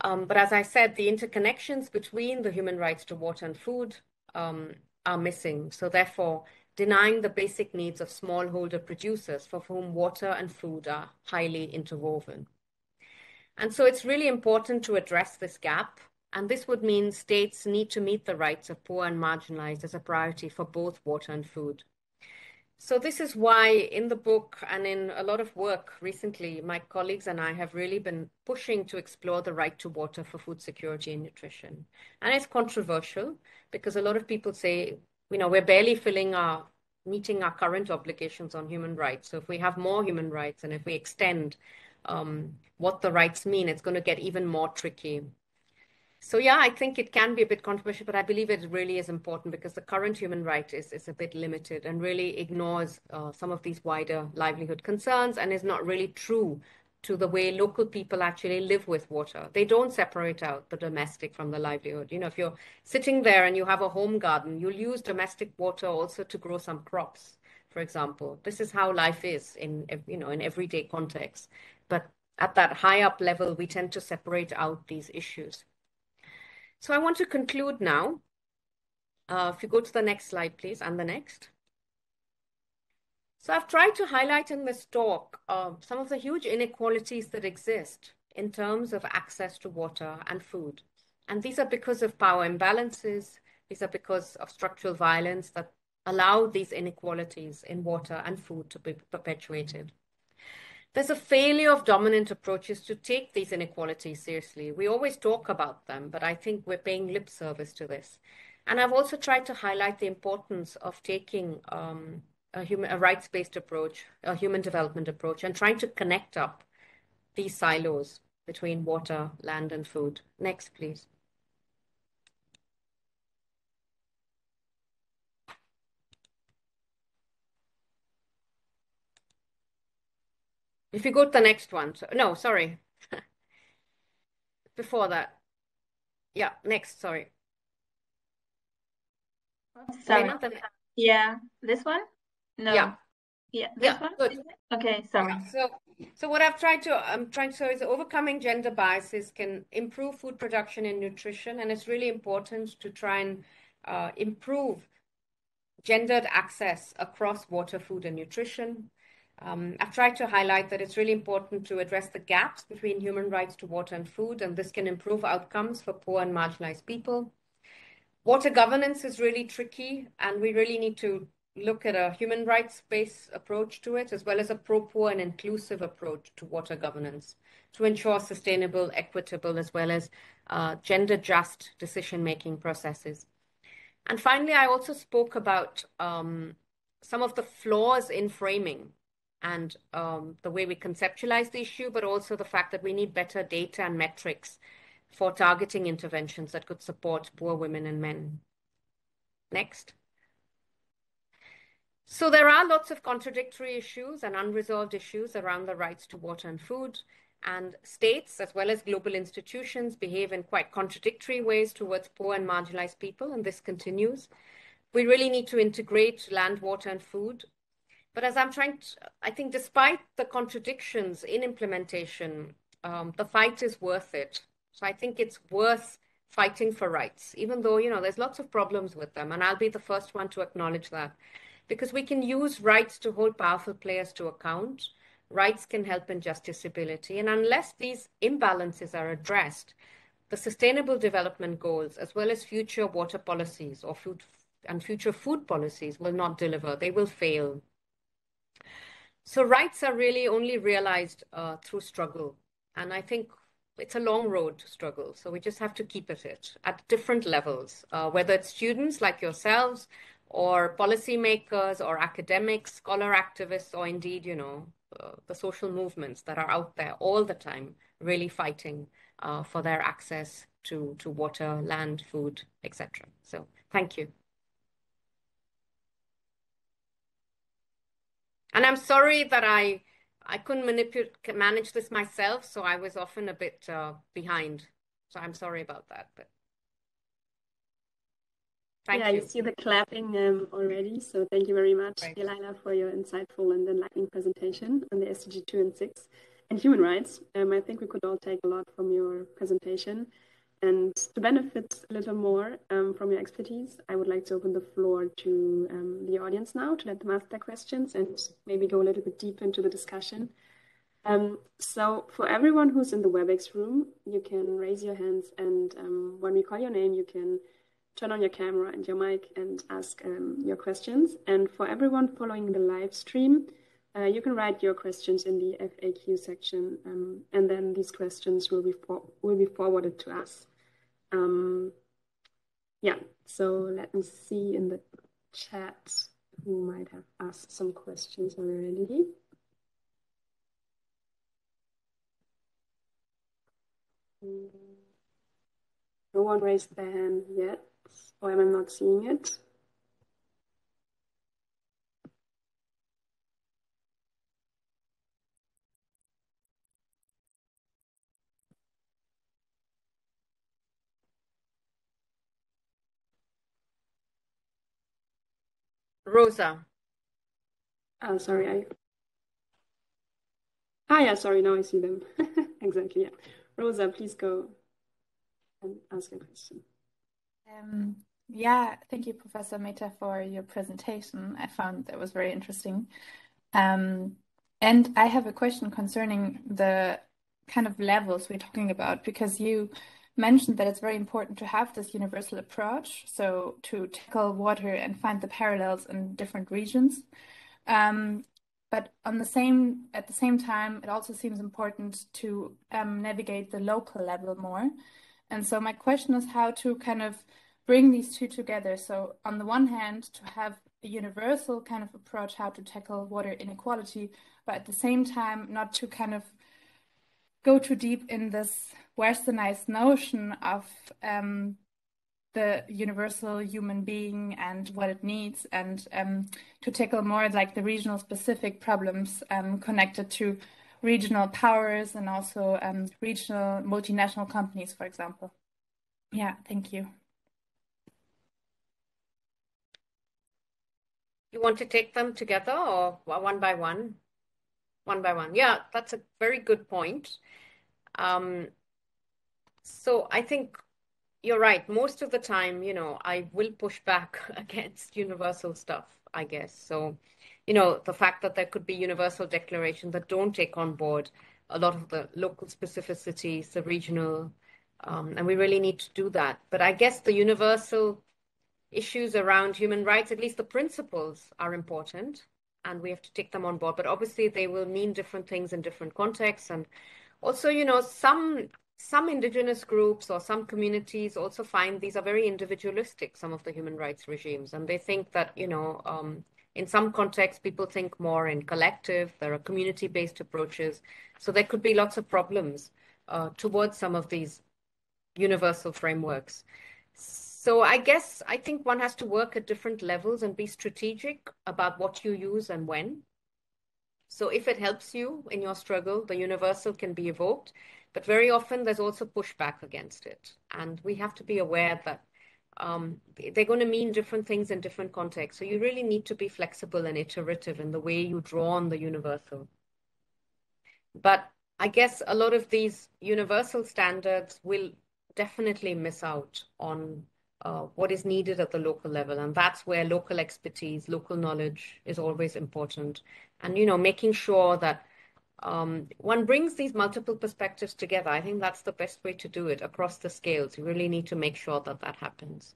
But as I said, the interconnections between the human rights to water and food are missing. So therefore, denying the basic needs of smallholder producers for whom water and food are highly interwoven. And so it's really important to address this gap. And this would mean states need to meet the rights of poor and marginalized as a priority for both water and food. So this is why in the book and in a lot of work recently, my colleagues and I have really been pushing to explore the right to water for food security and nutrition. And it's controversial because a lot of people say, we're barely meeting our current obligations on human rights. So if we have more human rights and if we extend what the rights mean, it's going to get even more tricky. So yeah, I think it can be a bit controversial, but I believe it really is important because the current human right is a bit limited and really ignores some of these wider livelihood concerns and is not really true to the way local people actually live with water. They don't separate out the domestic from the livelihood. If you're sitting there and you have a home garden, you'll use domestic water also to grow some crops, for example. This is how life is in everyday context. But at that high up level, we tend to separate out these issues. So I want to conclude now. If you go to the next slide, please, and the next. So I've tried to highlight in this talk some of the huge inequalities that exist in terms of access to water and food. And these are because of power imbalances. These are because of structural violence that allow these inequalities in water and food to be perpetuated. There's a failure of dominant approaches to take these inequalities seriously. We always talk about them, but I think we're paying lip service to this. And I've also tried to highlight the importance of taking a rights-based approach, a human development approach, and trying to connect up these silos between water, land, and food. Next, please. If you go to the next one, no, sorry, before that. Yeah, next, sorry. Sorry. Yeah, this one? No. Yeah. Yeah, this one? Good. Okay, sorry. So what I'm trying to show is overcoming gender biases can improve food production and nutrition, and it's really important to try and improve gendered access across water, food, and nutrition. I've tried to highlight that it's really important to address the gaps between human rights to water and food, and this can improve outcomes for poor and marginalized people. Water governance is really tricky, and we really need to look at a human rights-based approach to it, as well as a pro-poor and inclusive approach to water governance to ensure sustainable, equitable, as well as gender-just decision-making processes. And finally, I also spoke about some of the flaws in framing and the way we conceptualize the issue, but also the fact that we need better data and metrics for targeting interventions that could support poor women and men. Next. So there are lots of contradictory issues and unresolved issues around the rights to water and food, and states as well as global institutions behave in quite contradictory ways towards poor and marginalized people, and this continues. We really need to integrate land, water, and food. But as I'm trying to, I think despite the contradictions in implementation, the fight is worth it. So I think it's worth fighting for rights, even though, there's lots of problems with them. And I'll be the first one to acknowledge that. Because we can use rights to hold powerful players to account. Rights can help in justiciability. And unless these imbalances are addressed, the Sustainable Development Goals, as well as future water policies or future food policies will not deliver. They will fail. So rights are really only realized through struggle. And I think it's a long road to struggle. So we just have to keep at it at different levels, whether it's students like yourselves or policymakers or academics, scholar activists, or indeed, the social movements that are out there all the time, really fighting for their access to water, land, food, etc. So thank you. And I'm sorry that I couldn't manage this myself, so I was often a bit behind. So I'm sorry about that, but thank you. Yeah, you see the clapping already, so thank you very much, Lyla, for your insightful and enlightening presentation on the SDG 2 and 6 and human rights. I think we could all take a lot from your presentation. And to benefit a little more from your expertise, I would like to open the floor to the audience now to let them ask their questions and maybe go a little bit deeper into the discussion. So for everyone who's in the WebEx room, you can raise your hands, and when we call your name, you can turn on your camera and your mic and ask your questions. And for everyone following the live stream, you can write your questions in the FAQ section, and then these questions will be forwarded to us. Yeah, so let me see in the chat who might have asked some questions already. No one raised their hand yet, or am I not seeing it? Rosa. Oh, sorry. Yeah, sorry, now I see them. Exactly, yeah. Rosa, please go and ask a question. Yeah, thank you, Professor Mehta, for your presentation. I found that was very interesting. And I have a question concerning the kind of levels we're talking about, because you mentioned that it's very important to have this universal approach, so to tackle water and find the parallels in different regions. But at the same time, it also seems important to navigate the local level more. And so my question is how to kind of bring these two together. So on the one hand, to have a universal kind of approach how to tackle water inequality, but at the same time, not to kind of go too deep in this westernized notion of the universal human being and what it needs, and to tackle more like the regional specific problems connected to regional powers and also regional multinational companies, for example. Yeah, thank you. You want to take them together or one by one? One by one. Yeah, that's a very good point. So I think you're right. Most of the time, I will push back against universal stuff, I guess. So, the fact that there could be universal declarations that don't take on board a lot of the local specificities, the regional, and we really need to do that. But I guess the universal issues around human rights, at least the principles, are important, and we have to take them on board. But obviously, they will mean different things in different contexts. And also, some indigenous groups or some communities also find these are very individualistic, some of the human rights regimes. And they think that, in some contexts, people think more in collective. There are community-based approaches. So there could be lots of problems towards some of these universal frameworks. So I think one has to work at different levels and be strategic about what you use and when. So if it helps you in your struggle, the universal can be evoked, but very often there's also pushback against it. And we have to be aware that they're going to mean different things in different contexts. So you really need to be flexible and iterative in the way you draw on the universal. But I guess a lot of these universal standards will definitely miss out on what is needed at the local level. And that's where local expertise, local knowledge is always important. And, making sure that one brings these multiple perspectives together. I think that's the best way to do it across the scales. You really need to make sure that that happens.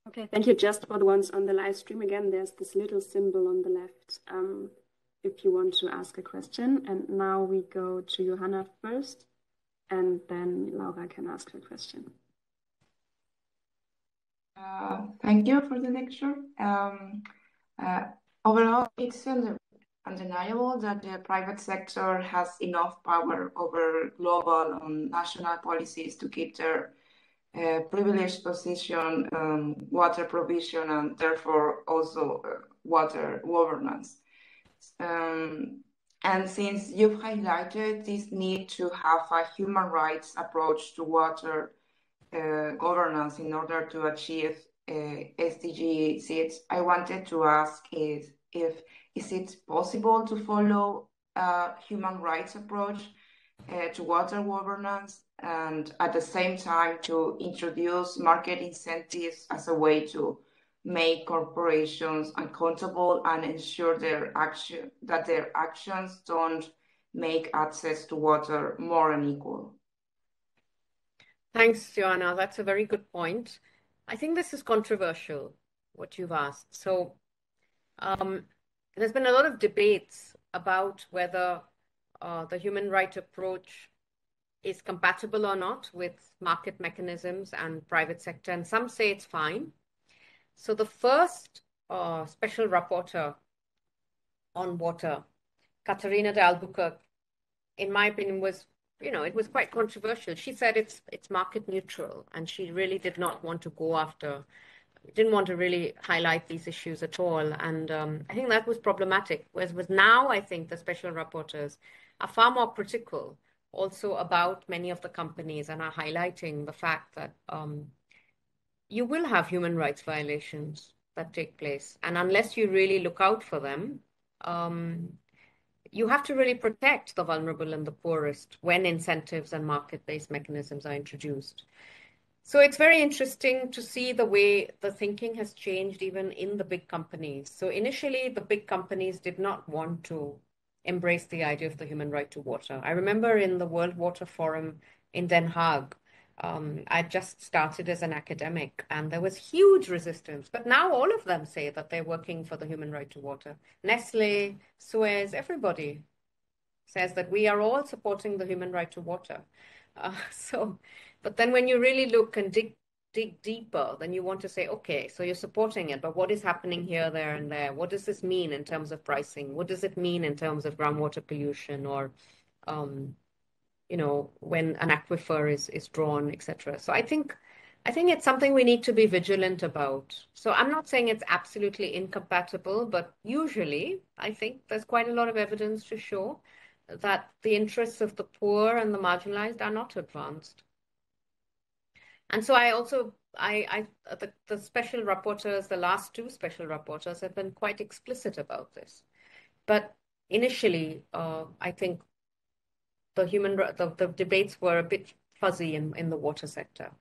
Okay, thank you. Just for the ones on the live stream, again, there's this little symbol on the left if you want to ask a question. And now we go to Johanna first, and then Laura can ask her question. Thank you for the lecture. Overall, it's undeniable that the private sector has enough power over global and national policies to keep their privileged position, water provision, and therefore also water governance. And since you've highlighted this need to have a human rights approach to water governance in order to achieve SDGs, I wanted to ask is it possible to follow a human rights approach to water governance and at the same time to introduce market incentives as a way to make corporations accountable and ensure that their actions don't make access to water more unequal? Thanks, Joanna. That's a very good point. I think this is controversial, what you've asked. So there's been a lot of debates about whether the human rights approach is compatible or not with market mechanisms and private sector. And some say it's fine. So the first special rapporteur on water, Catarina de Albuquerque, in my opinion, was, it was quite controversial. She said it's market neutral, and she really did not want to go after, didn't want to really highlight these issues at all. And I think that was problematic. Whereas now, I think the special rapporteurs are far more critical also about many of the companies and are highlighting the fact that you will have human rights violations that take place. And unless you really look out for them, you have to really protect the vulnerable and the poorest when incentives and market-based mechanisms are introduced. So it's very interesting to see the way the thinking has changed even in the big companies. So initially, the big companies did not want to embrace the idea of the human right to water. I remember in the World Water Forum in Den Haag, I just started as an academic and there was huge resistance. But now all of them say that they're working for the human right to water. Nestle, Suez, everybody says that we are all supporting the human right to water. But then when you really look and dig deeper, then you want to say, okay, so you're supporting it, but what is happening here, there, and there? What does this mean in terms of pricing? What does it mean in terms of groundwater pollution or, when an aquifer is drawn, etc.? So I think I think it's something we need to be vigilant about. So I'm not saying it's absolutely incompatible, but usually I think there's quite a lot of evidence to show that the interests of the poor and the marginalized are not advanced. And so the special rapporteurs, the last two special rapporteurs have been quite explicit about this. But initially, I think the debates were a bit fuzzy in the water sector.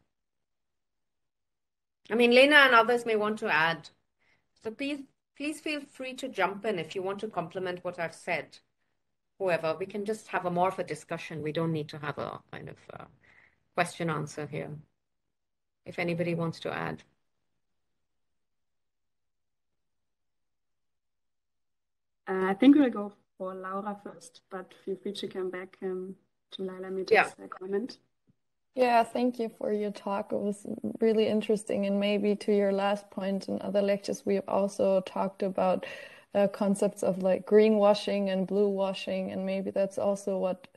I mean, Lena and others may want to add. So please feel free to jump in if you want to complement what I've said. Whoever, we can just have more of a discussion. We don't need to have a kind of question answer here. If anybody wants to add. I think we'll go for Laura first, but feel free to come back to Lyla Mehta's comment. Yeah, thank you for your talk. It was really interesting. And maybe to your last point, in other lectures, we have also talked about concepts of like greenwashing and blue washing. And maybe that's also what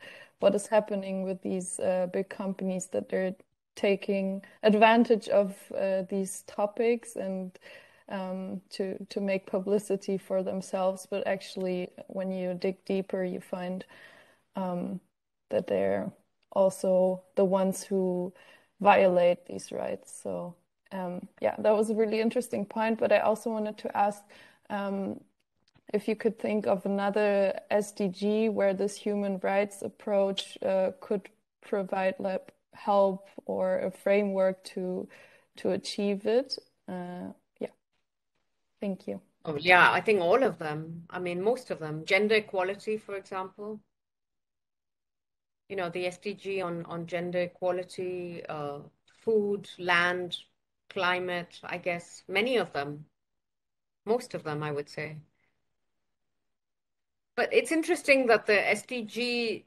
is happening with these big companies, that they're taking advantage of these topics and to make publicity for themselves. But actually, when you dig deeper, you find that they're also the ones who violate these rights. So yeah, that was a really interesting point. But I also wanted to ask if you could think of another SDG where this human rights approach could provide like help or a framework to achieve it. Yeah, thank you. Oh yeah, I think all of them. I mean, most of them. Gender equality, for example. You know, the SDG on gender equality, food, land, climate, I guess, many of them, most of them, I would say. But it's interesting that the SDG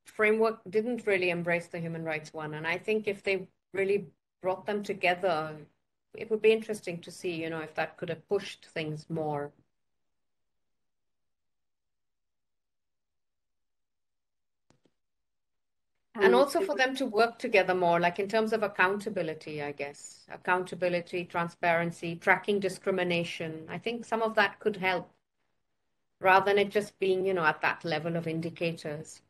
framework didn't really embrace the human rights one. And I think if they really brought them together, it would be interesting to see, you know, if that could have pushed things more. And also for them to work together more, like in terms of accountability, I guess. Accountability, transparency, tracking discrimination. I think some of that could help rather than it just being, you know, at that level of indicators.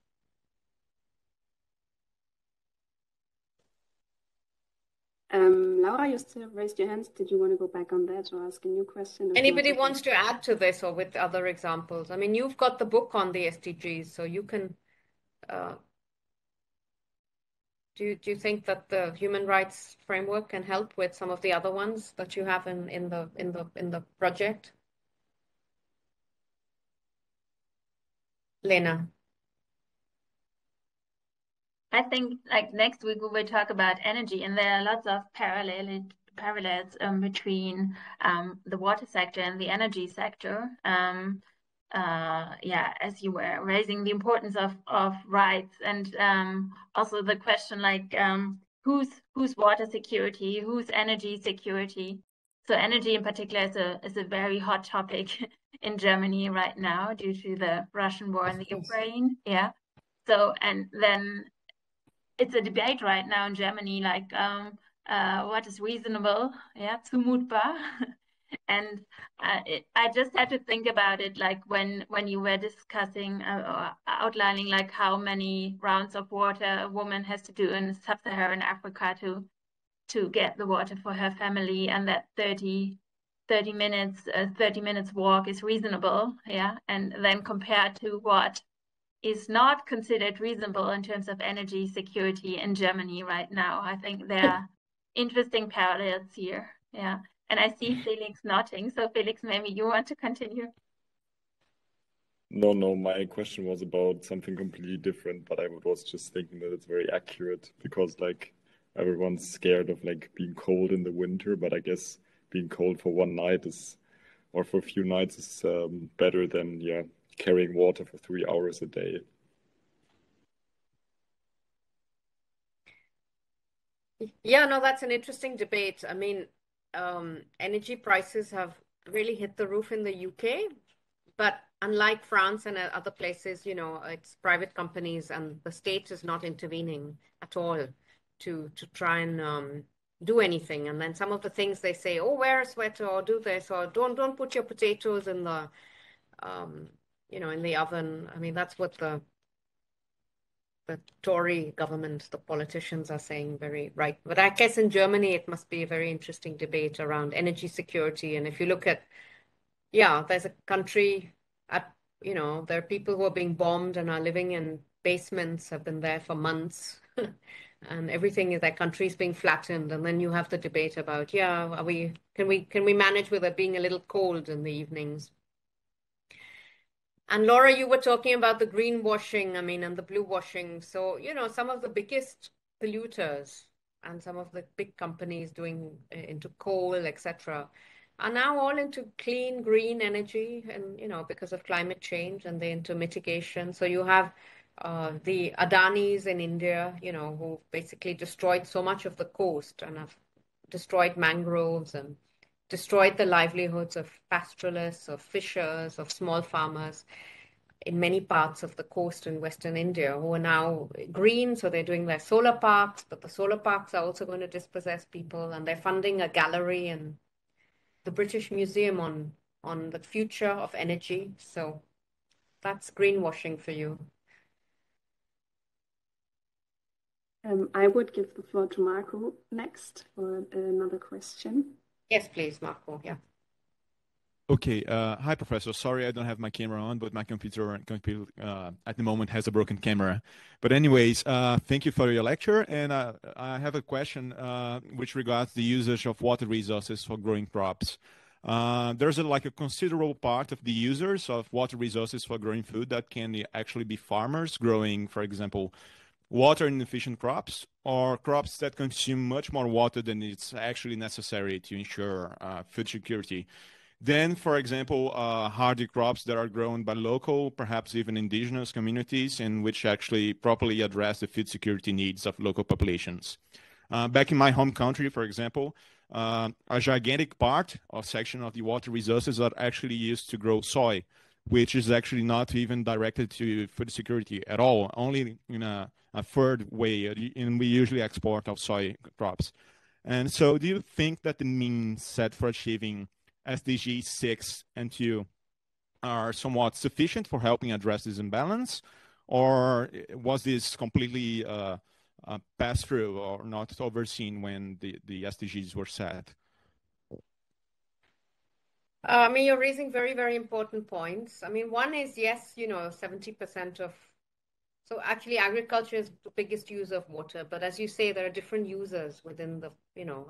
Laura, you still raised your hands. Did you want to go back on that or ask a new question? Anybody wants to add to this or with other examples? I mean, you've got the book on the SDGs, so you can... Do you think that the human rights framework can help with some of the other ones that you have in the project? Lena. I think like next week we will talk about energy, and there are lots of parallels between the water sector and the energy sector. Yeah, as you were raising the importance of rights, and also the question like whose water security, whose energy security. So energy in particular is a very hot topic in Germany right now due to the Russian war in the Ukraine. Yeah. So and then it's a debate right now in Germany, like what is reasonable, yeah, zumutbar. And I just had to think about it, like when you were discussing or outlining like how many rounds of water a woman has to do in sub-Saharan Africa to get the water for her family, and that 30 minutes walk is reasonable, yeah, and then compared to what is not considered reasonable in terms of energy security in Germany right now. I think there are interesting parallels here. Yeah. And I see Felix nodding. So Felix, maybe you want to continue? No, my question was about something completely different, but I was just thinking that it's very accurate because like everyone's scared of like being cold in the winter, but I guess being cold for one night or for a few nights is better than, yeah, carrying water for 3 hours a day. Yeah, no, that's an interesting debate. I mean, energy prices have really hit the roof in the UK, but unlike France and other places, you know, it's private companies and the state is not intervening at all to try and do anything. And then some of the things they say, oh, wear a sweater or do this, or don't put your potatoes in the, in the oven. I mean, that's what the Tory government, the politicians are saying very right. But I guess in Germany, it must be a very interesting debate around energy security. And if you look at, there's a country there are people who are being bombed and are living in basements, have been there for months. And everything in their country is being flattened. And then you have the debate about, can we manage with it being a little cold in the evenings? And Laura, you were talking about the greenwashing, and the blue washing. So, some of the biggest polluters and some of the big companies doing into coal, etc., are now all into clean, green energy and, because of climate change, and they're into mitigation. So you have the Adanis in India, who basically destroyed so much of the coast and have destroyed mangroves and destroyed the livelihoods of pastoralists, of fishers, of small farmers in many parts of the coast in Western India, who are now green. So they're doing their solar parks, but the solar parks are also going to dispossess people, and they're funding a gallery in the British Museum on the future of energy. So that's greenwashing for you. I would give the floor to Marco next for another question. Yes, please, Marco. Yeah. Okay. Hi, Professor. Sorry, I don't have my camera on, but my computer at the moment has a broken camera. But anyways, thank you for your lecture. And I have a question which regards the usage of water resources for growing crops. There's a considerable part of the users of water resources for growing food that can actually be farmers growing, for example, water inefficient crops or crops that consume much more water than it's actually necessary to ensure food security. Then, for example, hardy crops that are grown by local, perhaps even indigenous communities, and which actually properly address the food security needs of local populations. Back in my home country, for example, a gigantic part or section of the water resources are actually used to grow soy, which is actually not even directed to food security at all, only in a third way, and we usually export our soy crops. And so do you think that the means set for achieving SDGs 6 and 2 are somewhat sufficient for helping address this imbalance, or was this completely passed through or not overseen when the SDGs were set? You're raising very, very important points. One is, yes, 70% of, so actually agriculture is the biggest user of water, but as you say, there are different users within the,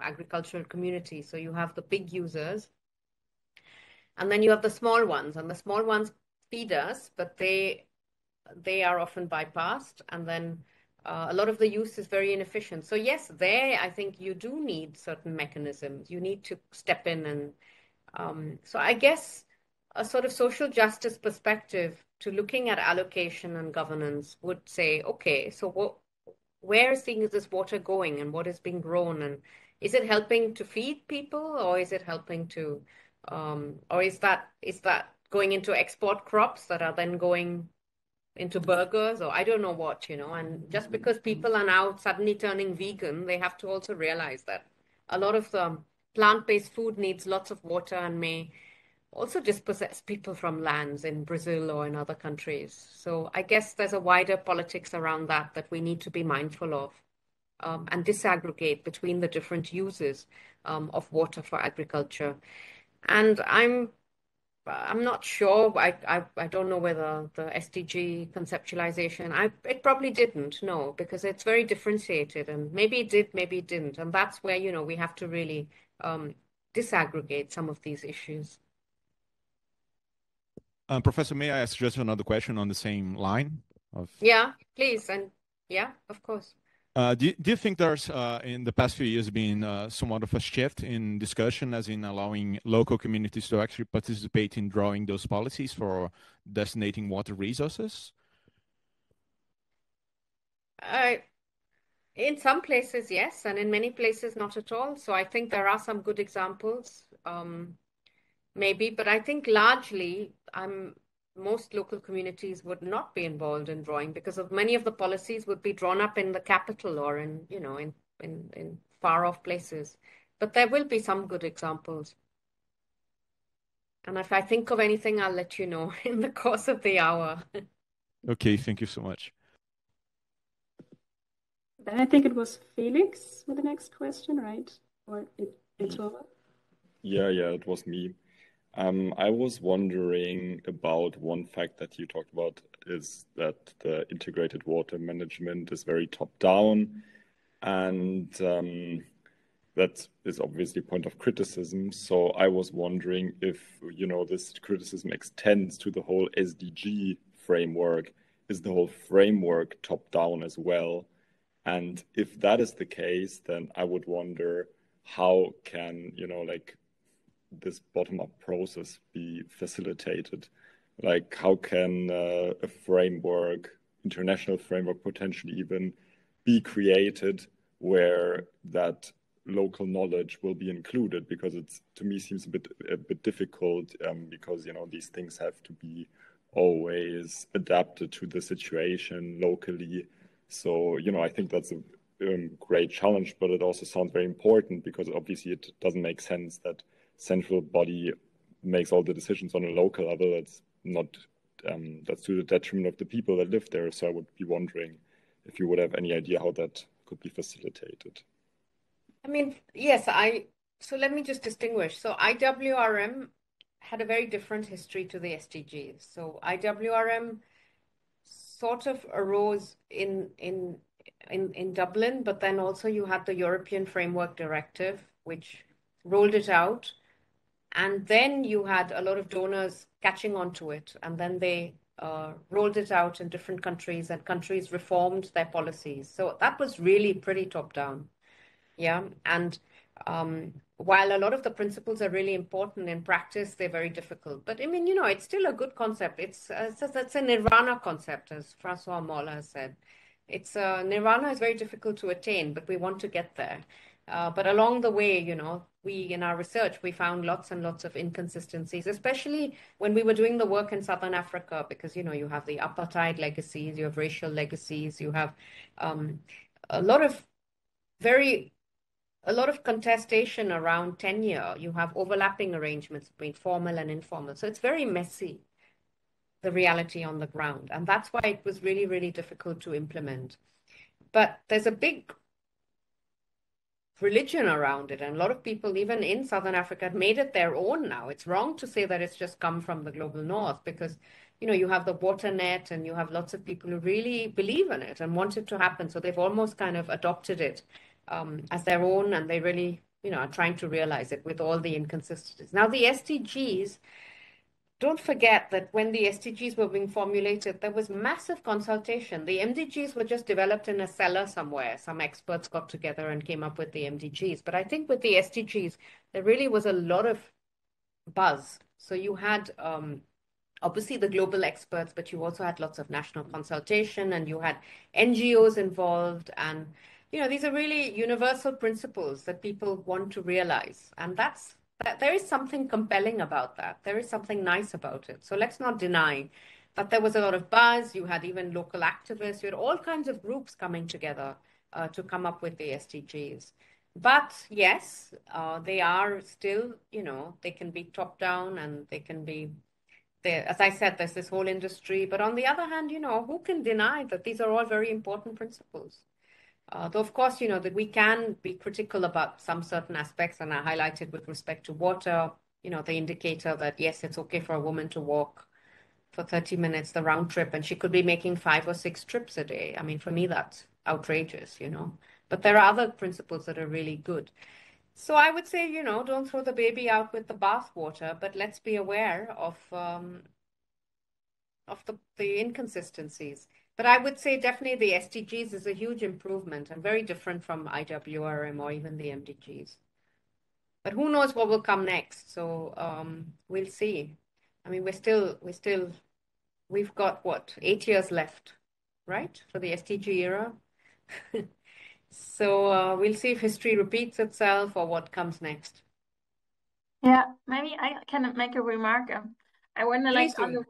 agricultural community. So you have the big users, and then you have the small ones, and the small ones feed us, but they are often bypassed, and then a lot of the use is very inefficient. So yes, I think you do need certain mechanisms. You need to step in and so I guess a sort of social justice perspective to looking at allocation and governance would say, okay, so where is this water going and what is being grown? And is it helping to feed people, or is it helping to, or is that going into export crops that are then going into burgers, or I don't know what, and just because people are now suddenly turning vegan, they have to also realize that a lot of the plant-based food needs lots of water and may also dispossess people from lands in Brazil or in other countries. So I guess there's a wider politics around that we need to be mindful of, and disaggregate between the different uses of water for agriculture. And I'm not sure. I don't know whether the SDG conceptualization, it probably didn't, no, because it's very differentiated, and maybe it did, maybe it didn't. And that's where, we have to really disaggregate some of these issues. Professor, may I ask just another question on the same line? Yeah, please. And yeah, of course. Do you think there's, in the past few years, been somewhat of a shift in discussion, as in allowing local communities to actually participate in drawing those policies for designating water resources? In some places, yes, and in many places, not at all. So I think there are some good examples, maybe, but I think largely, most local communities would not be involved in drawing because of many of the policies would be drawn up in the capital or in far off places. But there will be some good examples. And if I think of anything, I'll let you know in the course of the hour. Okay, thank you so much. Then I think it was Felix with the next question, right? Or it's over? Yeah, it was me. I was wondering about one fact that you talked about is that the integrated water management is very top-down, and that is obviously a point of criticism. So I was wondering if, this criticism extends to the whole SDG framework. Is the whole framework top-down as well? And if that is the case, then I would wonder how can, this bottom-up process be facilitated? Like, how can a framework, international framework, potentially even be created where that local knowledge will be included? Because it's, to me, seems a bit difficult, because these things have to be always adapted to the situation locally. So I think that's a great challenge, but it also sounds very important, because obviously it doesn't make sense that central body makes all the decisions on a local level. That's not that's to the detriment of the people that live there. So I would be wondering if you would have any idea how that could be facilitated. I mean, yes, so let me just distinguish. So IWRM had a very different history to the SDGs. So IWRM sort of arose in Dublin, but then also you had the European Framework Directive, which rolled it out. And then you had a lot of donors catching on to it. And then they rolled it out in different countries, and countries reformed their policies. So that was really pretty top down. Yeah. And while a lot of the principles are really important, in practice, they're very difficult. But I mean, it's still a good concept. It's a nirvana concept, as Francois Moll has said. Nirvana is very difficult to attain, but we want to get there. But along the way, in our research, we found lots and lots of inconsistencies, especially when we were doing the work in Southern Africa, because, you have the apartheid legacies, you have racial legacies, you have a lot of contestation around tenure. You have overlapping arrangements between formal and informal. So it's very messy, the reality on the ground. And that's why it was really, really difficult to implement. But there's a big religion around it. And a lot of people, even in Southern Africa, have made it their own now. It's wrong to say that it's just come from the global north, because, you have the water net, and you have lots of people who really believe in it and want it to happen. So they've almost kind of adopted it as their own, and they really, are trying to realize it with all the inconsistencies. Now, the SDGs, don't forget that when the SDGs were being formulated, there was massive consultation. The MDGs were just developed in a cellar somewhere. Some experts got together and came up with the MDGs. But I think with the SDGs, there really was a lot of buzz. So you had obviously the global experts, but you also had lots of national consultation, and you had NGOs involved. And, these are really universal principles that people want to realize. And there is something compelling about that. There is something nice about it. So let's not deny that there was a lot of buzz. You had even local activists. You had all kinds of groups coming together to come up with the SDGs. But yes, they are still, they can be top down, and they can be there. As I said, there's this whole industry. But on the other hand, who can deny that these are all very important principles? Though, of course, that we can be critical about some certain aspects, and I highlighted with respect to water, the indicator that, yes, it's okay for a woman to walk for 30 minutes, the round trip, and she could be making 5 or 6 trips a day. I mean, for me, that's outrageous, But there are other principles that are really good. So I would say, don't throw the baby out with the bathwater, but let's be aware of the inconsistencies. But I would say definitely the SDGs is a huge improvement and very different from IWRM or even the MDGs. But who knows what will come next? So we'll see. I mean, we've got what, 8 years left, right, for the SDG era. So we'll see if history repeats itself or what comes next. Yeah, maybe I can make a remark. I wonder, Please on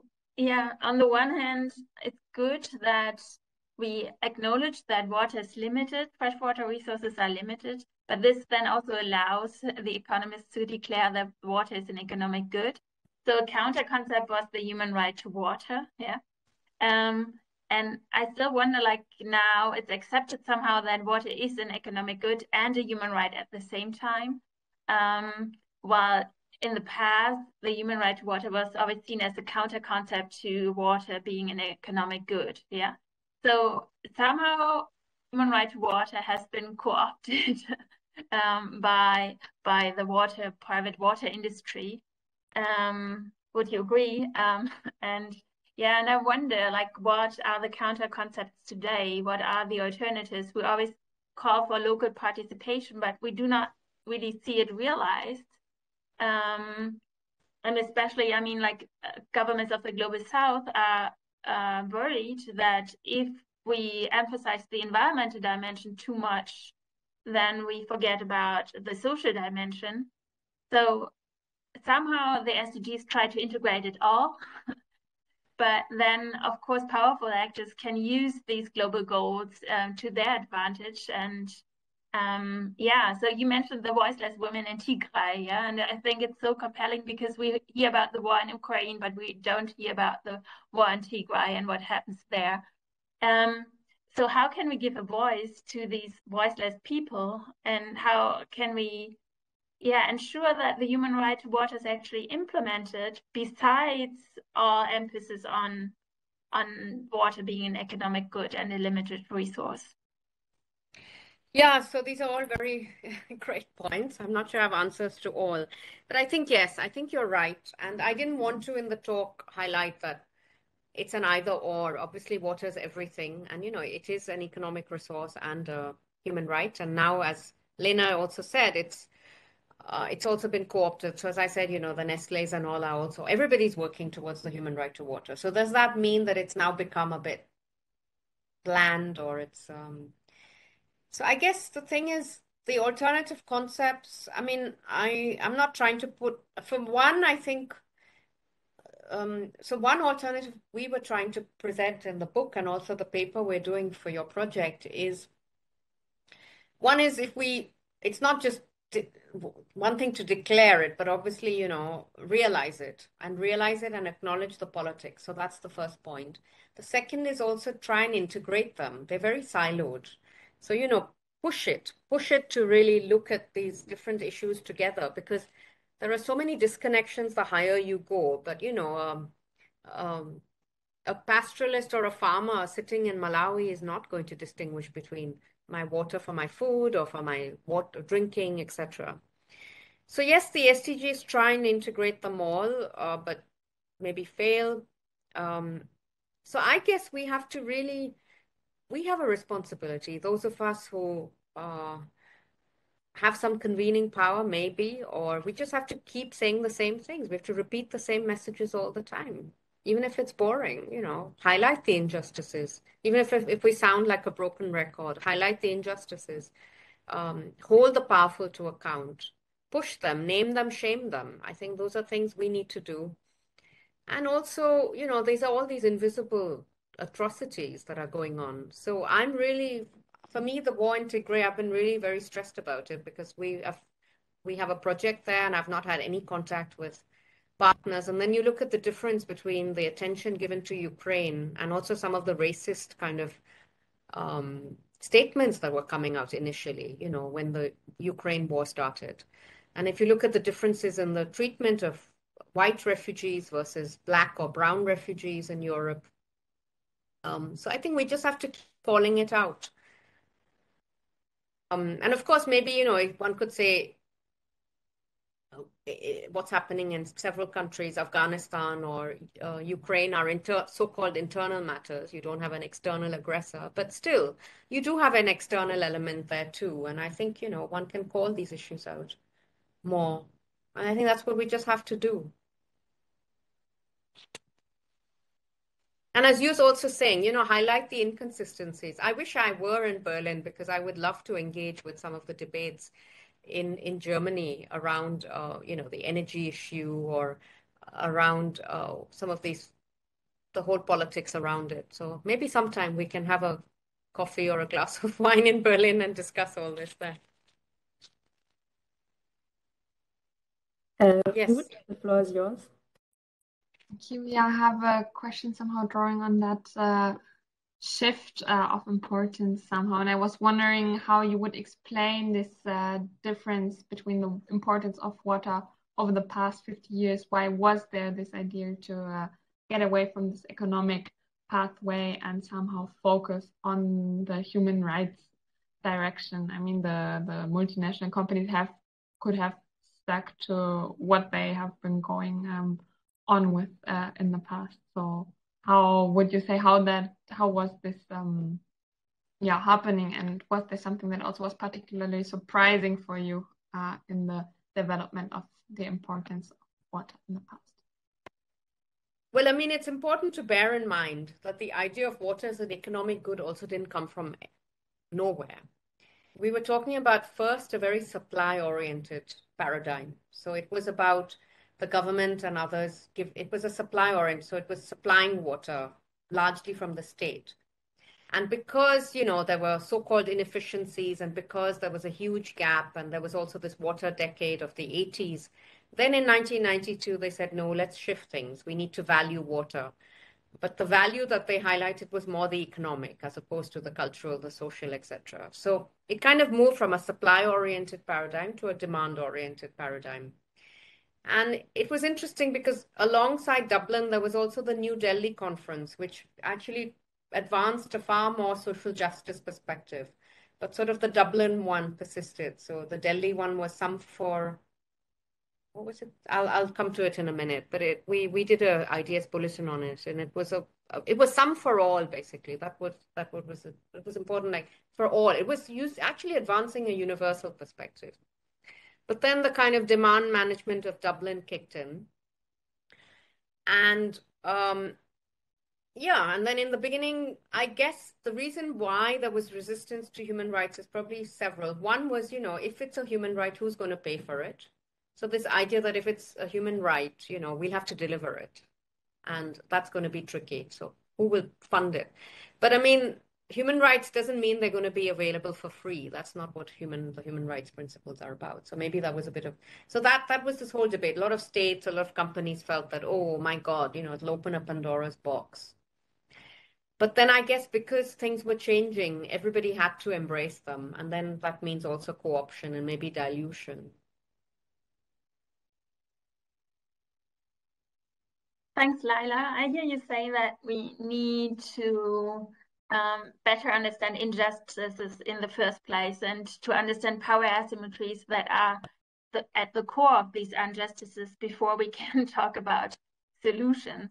the one hand, it's good that we acknowledge that water is limited, freshwater resources are limited, but this then also allows the economists to declare that water is an economic good. So a counter concept was the human right to water, yeah. And I still wonder, like now it's accepted somehow that water is an economic good and a human right at the same time. While in the past, the human right to water was always seen as a counter concept to water being an economic good, yeah. So somehow human right to water has been co-opted by the private water industry. Would you agree? And yeah, and I wonder, like, what are the counter concepts today? What are the alternatives? We always call for local participation, but we do not really see it realized. And especially, I mean, like governments of the global south are worried that if we emphasize the environmental dimension too much, then we forget about the social dimension. So somehow the SDGs try to integrate it all. But then, of course, powerful actors can use these global goals to their advantage. And yeah, so you mentioned the voiceless women in Tigray, yeah, and I think it's so compelling because we hear about the war in Ukraine, but we don't hear about the war in Tigray and what happens there. So how can we give a voice to these voiceless people, and how can we ensure that the human right to water is actually implemented besides our emphasis on water being an economic good and a limited resource? Yeah, so these are all very great points. I'm not sure I have answers to all, but I think, yes, I think you're right. And I didn't want to in the talk highlight that it's an either or. Obviously, water is everything. And, you know, it is an economic resource and a human right. And now, as Lena also said, it's also been co-opted. So as I said, you know, the Nestle's and all are also, everybody's working towards the human right to water. So does that mean that it's now become a bit bland, or it's, so I guess the thing is the alternative concepts, I mean, I'm not trying to put, from one, I think, so one alternative we were trying to present in the book and also the paper we're doing for your project is, one is it's not just one thing to declare it, but obviously, you know, realize it and acknowledge the politics. So that's the first point. The second is also try and integrate them. They're very siloed. So, you know, push it to really look at these different issues together, because there are so many disconnections the higher you go. But, you know, a pastoralist or a farmer sitting in Malawi is not going to distinguish between my water for my food or for my water drinking, etc. So yes, the SDGs try and integrate them all, but maybe fail. So I guess we have a responsibility. Those of us who have some convening power, maybe, or we just have to keep saying the same things. We have to repeat the same messages all the time. Even if it's boring, you know, highlight the injustices. Even if we sound like a broken record, highlight the injustices. Hold the powerful to account. Push them, name them, shame them. I think those are things we need to do. And also, you know, these are all these invisible atrocities that are going on. So I'm really, for me, the war in Tigray, I've been really very stressed about it, because we have a project there and I've not had any contact with partners. And then you look at the difference between the attention given to Ukraine and also some of the racist kind of statements that were coming out initially, you know, when the Ukraine war started. And if you look at the differences in the treatment of white refugees versus black or brown refugees in Europe. So I think we just have to keep calling it out. And of course, maybe, you know, one could say, what's happening in several countries, Afghanistan or Ukraine, are so-called internal matters. You don't have an external aggressor, but still, you do have an external element there too. And I think, you know, one can call these issues out more. And I think that's what we just have to do. And as you're also saying, you know, highlight the inconsistencies. I wish I were in Berlin, because I would love to engage with some of the debates in Germany around, you know, the energy issue, or around some of those the whole politics around it. So maybe sometime we can have a coffee or a glass of wine in Berlin and discuss all this there. Yes. Good. The floor is yours. Thank you. Yeah, I have a question somehow drawing on that shift of importance somehow. And I was wondering how you would explain this difference between the importance of water over the past 50 years. Why was there this idea to get away from this economic pathway and somehow focus on the human rights direction? I mean, the multinational companies could have stuck to what they have been going on with in the past. So how would you say how was this happening, and was there something that also was particularly surprising for you in the development of the importance of water in the past? Well, I mean, it's important to bear in mind that the idea of water as an economic good also didn't come from nowhere. We were talking about first a very supply-oriented paradigm. So it was about the government and others it was a supply oriented, so it was supplying water largely from the state. And because, there were so-called inefficiencies, and because there was a huge gap, and there was also this water decade of the 80s, then in 1992, they said, no, let's shift things. We need to value water. But the value that they highlighted was more the economic as opposed to the cultural, the social, etc. So it kind of moved from a supply-oriented paradigm to a demand-oriented paradigm. And it was interesting because alongside Dublin, there was also the New Delhi conference, which actually advanced a far more social justice perspective. But sort of the Dublin one persisted. So the Delhi one was some for, what was it? I'll come to it in a minute. But we did a ideas bulletin on it, and it was some for all, basically. That was it was important, like for all. It was actually advancing a universal perspective. But then the kind of demand management of Dublin kicked in. And and then in the beginning, I guess the reason why there was resistance to human rights is probably several. One was, if it's a human right, who's going to pay for it? So this idea that if it's a human right, we'll have to deliver it. And that's going to be tricky. So who will fund it? But I mean, human rights doesn't mean they're going to be available for free. That's not what the human rights principles are about. So maybe that was a bit of, so that was this whole debate. A lot of states, a lot of companies felt that, oh my God, it'll open up Pandora's box. But then I guess because things were changing, everybody had to embrace them. And then that means also co-option and maybe dilution. Thanks, Lyla. I hear you say that we need to better understand injustices in the first place, and to understand power asymmetries that are at the core of these injustices before we can talk about solutions.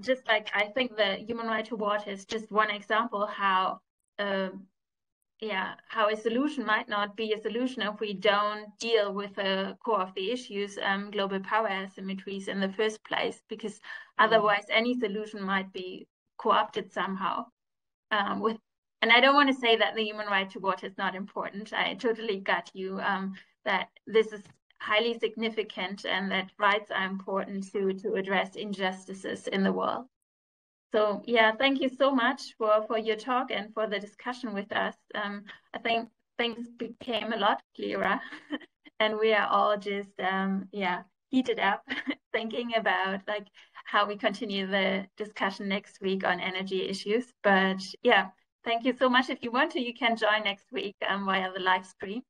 Just like I think the human right to water is just one example how a solution might not be a solution if we don't deal with the core of the issues, global power asymmetries in the first place, because otherwise any solution might be co-opted somehow. And I don't want to say that the human right to water is not important. I totally got you that this is highly significant and that rights are important to address injustices in the world. So thank you so much for your talk and for the discussion with us. I think things became a lot clearer and we are all just heated up thinking about like how we continue the discussion next week on energy issues. But thank you so much. If you want to, you can join next week via the live stream.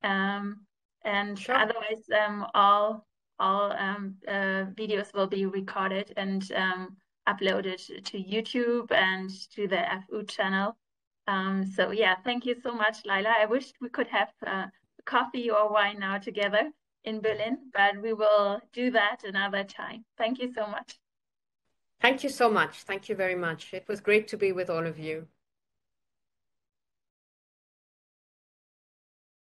And sure. Otherwise, all videos will be recorded and uploaded to YouTube and to the FU channel. Thank you so much, Lyla. I wish we could have coffee or wine now together in Berlin, but we will do that another time. Thank you so much. Thank you so much. Thank you very much. It was great to be with all of you.